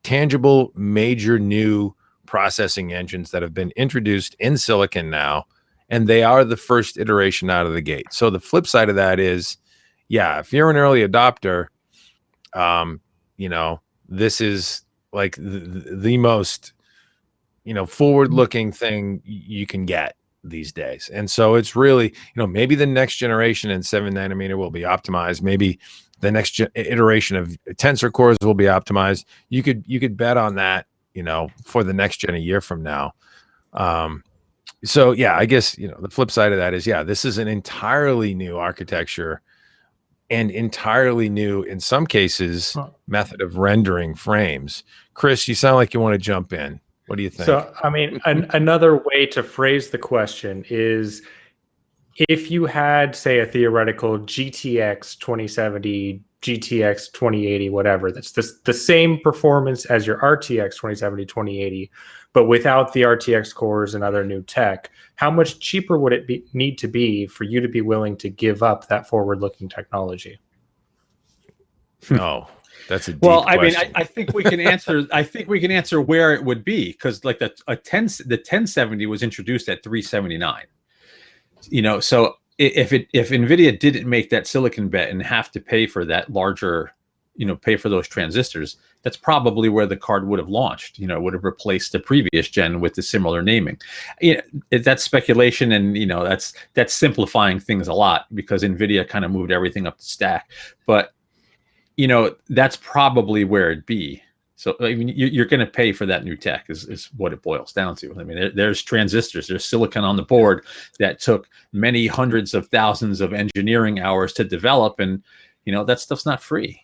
tangible, major new processing engines that have been introduced in silicon now, and they are the first iteration out of the gate. So the flip side of that is, if you're an early adopter, this is like the most forward-looking thing you can get. these days. And so it's really, maybe the next generation in 7 nanometer will be optimized. Maybe the next iteration of tensor cores will be optimized. You could bet on that, for the next gen a year from now. So yeah, I guess, the flip side of that is, this is an entirely new architecture and entirely new, in some cases, method of rendering frames. Chris, you sound like you want to jump in. What do you think? So, I mean, another way to phrase the question is, if you had, say, a theoretical GTX 2070, GTX 2080, whatever, that's the same performance as your RTX 2070, 2080, but without the RTX cores and other new tech, how much cheaper would it need to be for you to be willing to give up that forward-looking technology? Oh, that's a deep question. I mean, I think we can answer. I think we can answer where it would be, because like the 1070 was introduced at 379. So if NVIDIA didn't make that silicon bet and have to pay for that larger, pay for those transistors, that's probably where the card would have launched. Would have replaced the previous gen with the similar naming. That's speculation, and that's simplifying things a lot, because NVIDIA kind of moved everything up the stack. But that's probably where it'd be. So I mean, you're going to pay for that new tech is what it boils down to. I mean, there's transistors, there's silicon on the board that took many hundreds of thousands of engineering hours to develop, and that stuff's not free.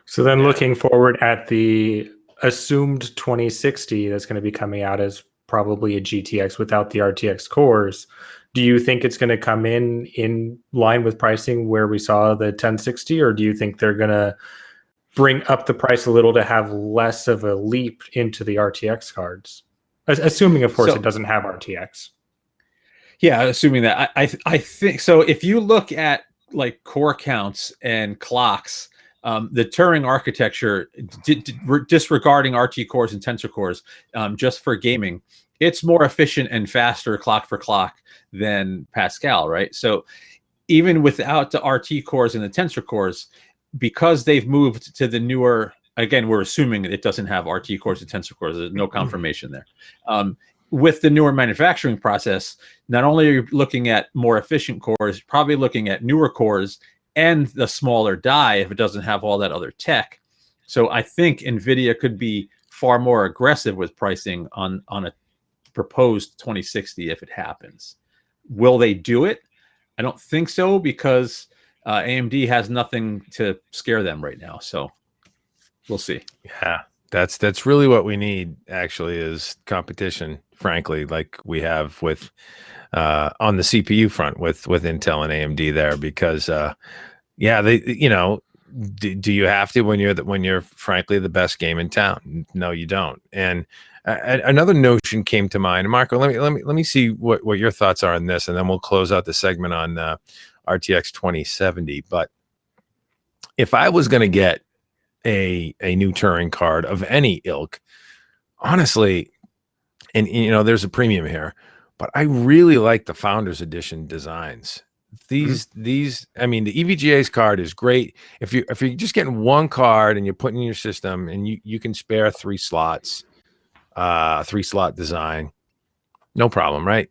So then, looking forward at the assumed 2060 that's going to be coming out as probably a GTX without the RTX cores, do you think it's going to come in line with pricing where we saw the 1060, or do you think they're going to bring up the price a little to have less of a leap into the RTX cards? Assuming, of course, it doesn't have RTX. Yeah, assuming that. I think so. If you look at like core counts and clocks, the Turing architecture, disregarding RT cores and tensor cores, just for gaming, it's more efficient and faster clock for clock than Pascal, right? So even without the RT cores and the tensor cores, because they've moved to the newer, again, we're assuming it doesn't have RT cores and tensor cores. There's no confirmation there. With the newer manufacturing process, not only are you looking at more efficient cores, probably looking at newer cores and the smaller die if it doesn't have all that other tech. So I think NVIDIA could be far more aggressive with pricing on a proposed 2060 if it happens. Will they do it? I don't think so, because AMD has nothing to scare them right now. So we'll see. Yeah, that's really what we need, actually, is competition, frankly, like we have with on the CPU front with Intel and AMD there, because they, do you have to when you're frankly the best game in town? No, you don't. And another notion came to mind, Marco. Let me see what your thoughts are on this, and then we'll close out the segment on RTX 2070. But if I was going to get a new Turing card of any ilk, honestly, and there's a premium here, but I really like the Founders Edition designs. These I mean, the EVGA's card is great if you're just getting one card and you're putting in your system and you can spare 3 slots, 3-slot design, no problem, right?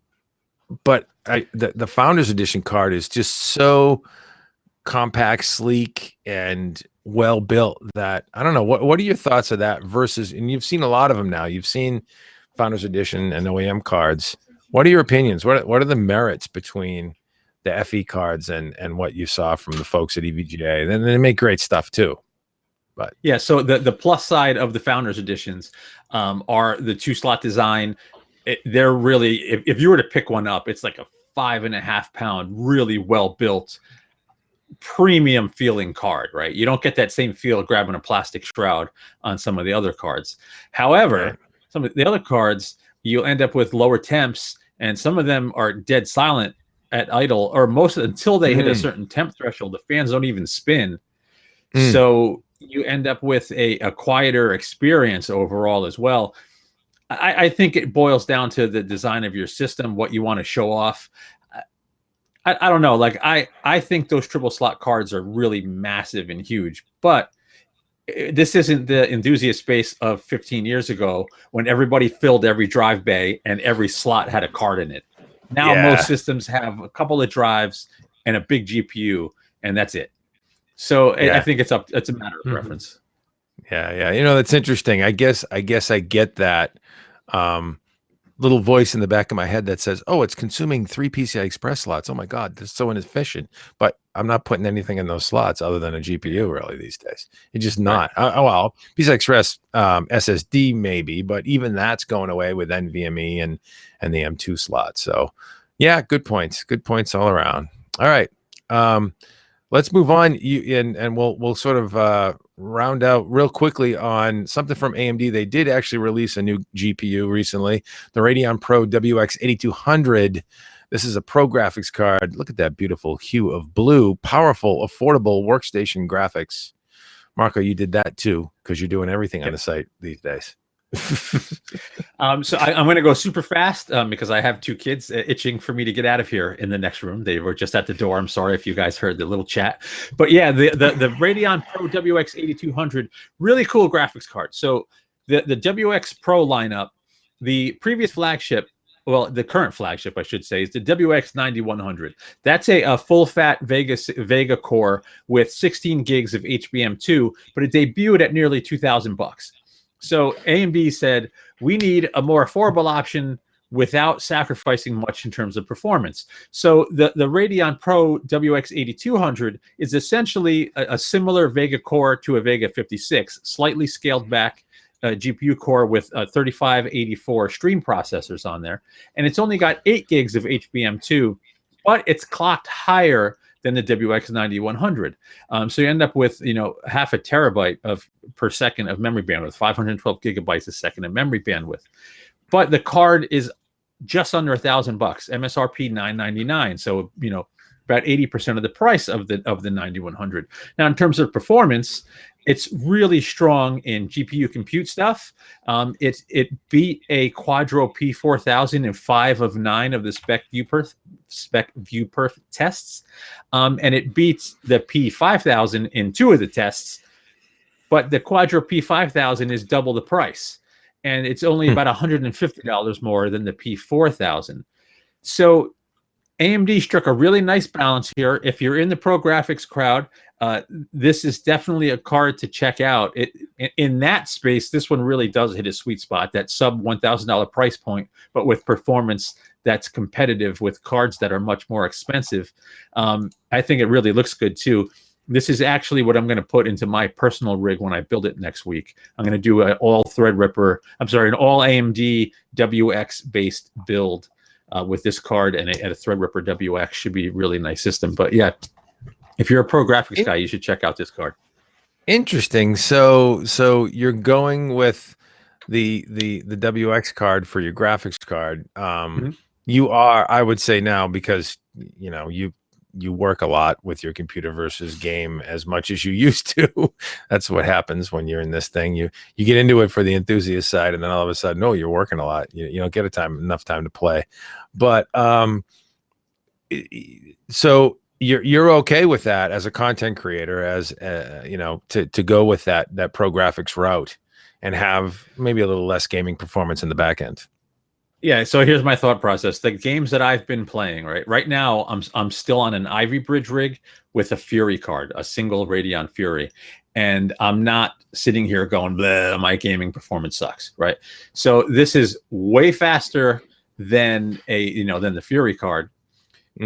But the Founders Edition card is just so compact, sleek, and well built that I don't know. What are your thoughts of that versus? And you've seen a lot of them now. You've seen Founders Edition and OEM cards. What are your opinions? What are the merits between the FE cards and what you saw from the folks at EVGA? Then they make great stuff too. But yeah, so the plus side of the Founders Editions are the 2-slot design. They're really, if you were to pick one up, it's like a 5.5-pound, really well built, premium feeling card, right? You don't get that same feel grabbing a plastic shroud on some of the other cards. However, some of the other cards, you'll end up with lower temps, and some of them are dead silent at idle, or most until they hit a certain temp threshold. The fans don't even spin. So you end up with a quieter experience overall as well. I think it boils down to the design of your system, what you want to show off. I don't know. Like I think those triple slot cards are really massive and huge, but this isn't the enthusiast space of 15 years ago when everybody filled every drive bay and every slot had a card in it. Now most systems have a couple of drives and a big GPU, and that's it. So I think it's a matter of preference. Yeah. That's interesting. I guess I get that little voice in the back of my head that says, "Oh, it's consuming 3 PCI Express slots. Oh my God, this is so inefficient." But I'm not putting anything in those slots other than a GPU really these days. It's just not. Well, PCI Express SSD maybe, but even that's going away with NVMe and the M2 slot. So, yeah, good points. Good points all around. All right. Let's move on. And we'll sort of round out real quickly on something from AMD. They did actually release a new GPU recently, the Radeon Pro WX 8200. This is a pro graphics card. Look at that beautiful hue of blue, powerful, affordable workstation graphics. Marco, you did that too, because you're doing everything on the site these days. So I'm going to go super fast because I have 2 kids itching for me to get out of here in the next room. They were just at the door. I'm sorry if you guys heard the little chat, but yeah, the Radeon Pro WX 8200, really cool graphics card. So the WX Pro lineup, the previous flagship, well, the current flagship, I should say, is the WX 9100. That's a full-fat Vega core with 16 gigs of HBM2, but it debuted at nearly $2,000. So AMD said, we need a more affordable option without sacrificing much in terms of performance. So the Radeon Pro WX 8200 is essentially a similar Vega core to a Vega 56, slightly scaled back GPU core with 3584 stream processors on there. And it's only got 8 gigs of HBM2, but it's clocked higher than the WX 9100. So you end up with, half a terabyte per second of memory bandwidth, 512 gigabytes a second of memory bandwidth. But the card is just under $1,000, MSRP $999. So, about 80% of the price of the 9100. Now, in terms of performance, it's really strong in GPU compute stuff. It beat a Quadro P4000 in 5 of 9 of the spec ViewPerf tests, and it beats the P5000 in 2 of the tests. But the Quadro P5000 is double the price, and it's only about $150 more than the P4000. So AMD struck a really nice balance here. If you're in the pro graphics crowd, this is definitely a card to check out. In that space, this one really does hit a sweet spot, that sub $1,000 price point, but with performance that's competitive with cards that are much more expensive. I think it really looks good too. This is actually what I'm going to put into my personal rig when I build it next week. I'm going to do an all AMD WX based build with this card and a Threadripper WX. Should be a really nice system. But yeah, if you're a pro graphics guy, you should check out this card. Interesting. So you're going with the WX card for your graphics card. You are, I would say now, because you work a lot with your computer versus game as much as you used to. That's what happens when you're in this thing. You get into it for the enthusiast side, and then all of a sudden, no, you're working a lot. You don't get enough time to play. But so you're okay with that as a content creator, as to go with that pro graphics route and have maybe a little less gaming performance in the back end. Yeah, so here's my thought process. The games that I've been playing, right now, I'm still on an Ivy Bridge rig with a Fury card, a single Radeon Fury, and I'm not sitting here going, "Bleh, my gaming performance sucks," right? So this is way faster than than the Fury card.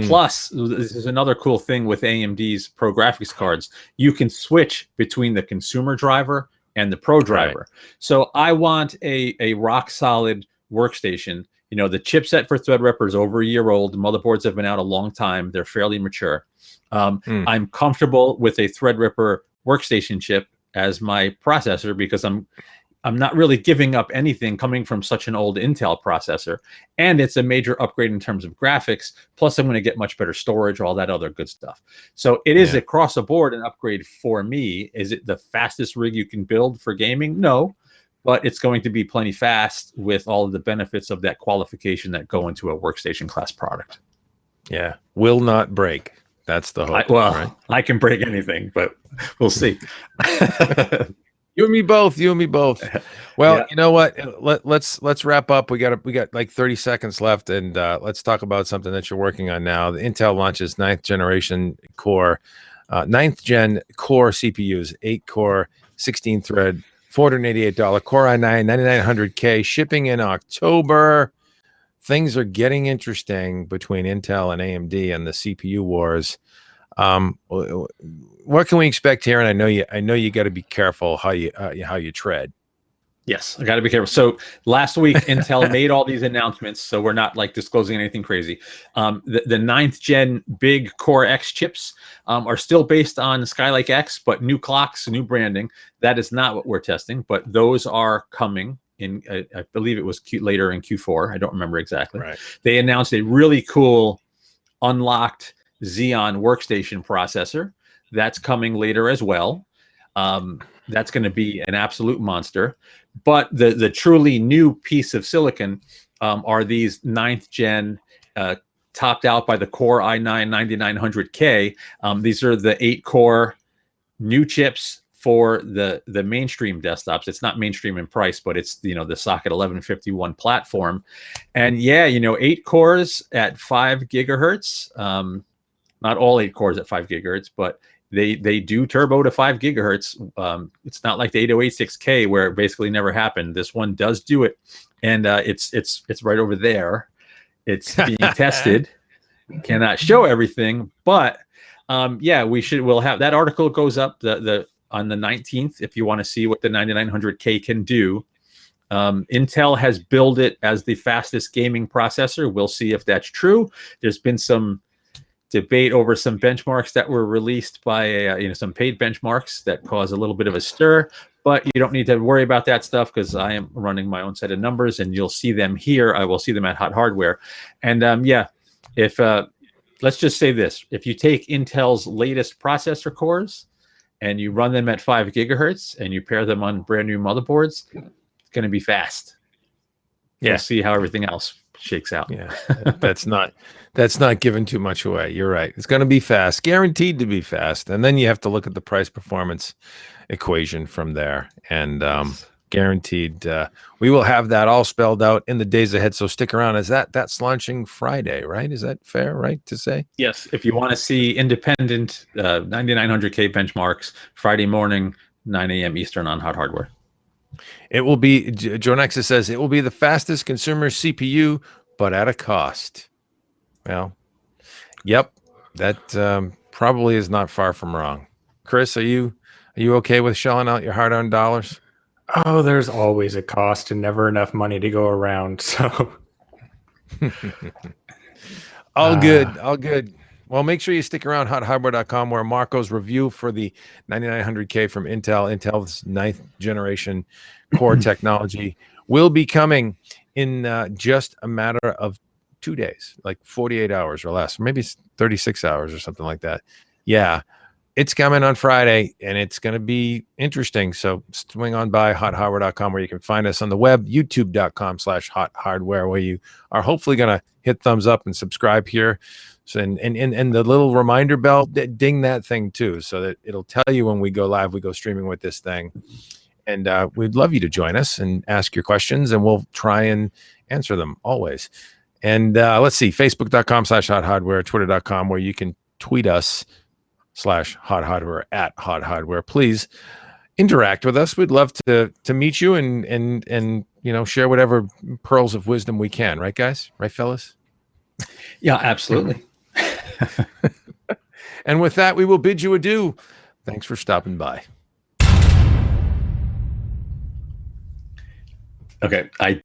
Plus, this is another cool thing with AMD's pro graphics cards. You can switch between the consumer driver and the pro driver. Right. So I want a rock solid workstation. The chipset for Threadripper is over a year old. The motherboards have been out a long time. They're fairly mature. I'm comfortable with a Threadripper workstation chip as my processor because I'm not really giving up anything coming from such an old Intel processor. And it's a major upgrade in terms of graphics. Plus, I'm going to get much better storage, all that other good stuff. So it is across the board an upgrade for me. Is it the fastest rig you can build for gaming? No. But it's going to be plenty fast with all of the benefits of that qualification that go into a workstation class product. Yeah. Will not break. That's the hope. Right? I can break anything, but we'll see. You and me both. You and me both. Well, Yeah. you know what? Let's wrap up. We got like 30 seconds left, and let's talk about something that you're working on now. The Intel launches ninth gen core CPUs, 8-core, 16-thread, $488 Core i9 9900K, shipping in October. Things are getting interesting between Intel and AMD and the CPU wars. What can we expect here? And I know you got to be careful how you tread. Yes, I got to be careful. So last week, Intel made all these announcements, so we're not like disclosing anything crazy. The ninth gen big Core X chips are still based on Skylake X, but new clocks, new branding. That is not what we're testing, but those are coming in. I believe it was later in Q4. I don't remember exactly. Right. They announced a really cool unlocked Xeon workstation processor that's coming later as well. That's going to be an absolute monster. But the truly new piece of silicon are these ninth gen topped out by the Core i9 9900K. These are the 8-core new chips for the mainstream desktops. It's not mainstream in price, but it's the socket 1151 platform. And yeah, 8 cores at 5 gigahertz. Not all 8 cores at 5 gigahertz, but they do turbo to 5 gigahertz. It's not like the 8086K where it basically never happened. This one does do it, and it's right over there. It's being tested. Cannot show everything, but yeah, we'll have that article goes up on the 19th if you want to see what the 9900K can do. Intel has billed it as the fastest gaming processor. We'll see if that's true. There's been some debate over some benchmarks that were released by some paid benchmarks that cause a little bit of a stir, but you don't need to worry about that stuff because I am running my own set of numbers, and you'll see them here. I will see them at HotHardware. And yeah, if let's just say this: if you take Intel's latest processor cores and you run them at 5 gigahertz and you pair them on brand new motherboards, it's going to be fast. Yeah. We'll see how everything else shakes out. Yeah, that's not giving too much away. You're right. It's going to be fast, guaranteed to be fast. And then you have to look at the price performance equation from there. And guaranteed, we will have that all spelled out in the days ahead. So stick around. That's launching Friday, right? Is that fair, right to say? Yes. If you want to see independent 9900K benchmarks, Friday morning, 9 a.m. Eastern on HotHardware. It will be, Joe Nexus says, it will be the fastest consumer CPU, but at a cost. Well, yep, that probably is not far from wrong. Chris, are you okay with shelling out your hard-earned dollars? Oh, there's always a cost and never enough money to go around. So all good. Well, make sure you stick around hothardware.com where Marco's review for the 9900K from Intel's 9th generation core technology will be coming in just a matter of 2 days, like 48 hours or less, maybe 36 hours or something like that. Yeah, it's coming on Friday, and it's going to be interesting. So swing on by hothardware.com where you can find us on the web, youtube.com/hothardware, where you are hopefully going to hit thumbs up and subscribe here. So, and the little reminder bell, ding that thing too, so that it'll tell you when we go live, we go streaming with this thing. And we'd love you to join us and ask your questions, and we'll try and answer them always. And let's see, facebook.com/hothardware, twitter.com, where you can tweet us /hothardware at HotHardware. Please interact with us. We'd love to meet you and share whatever pearls of wisdom we can. Right, guys? Right, fellas? Yeah, absolutely. And with that, we will bid you adieu. Thanks for stopping by. Okay, I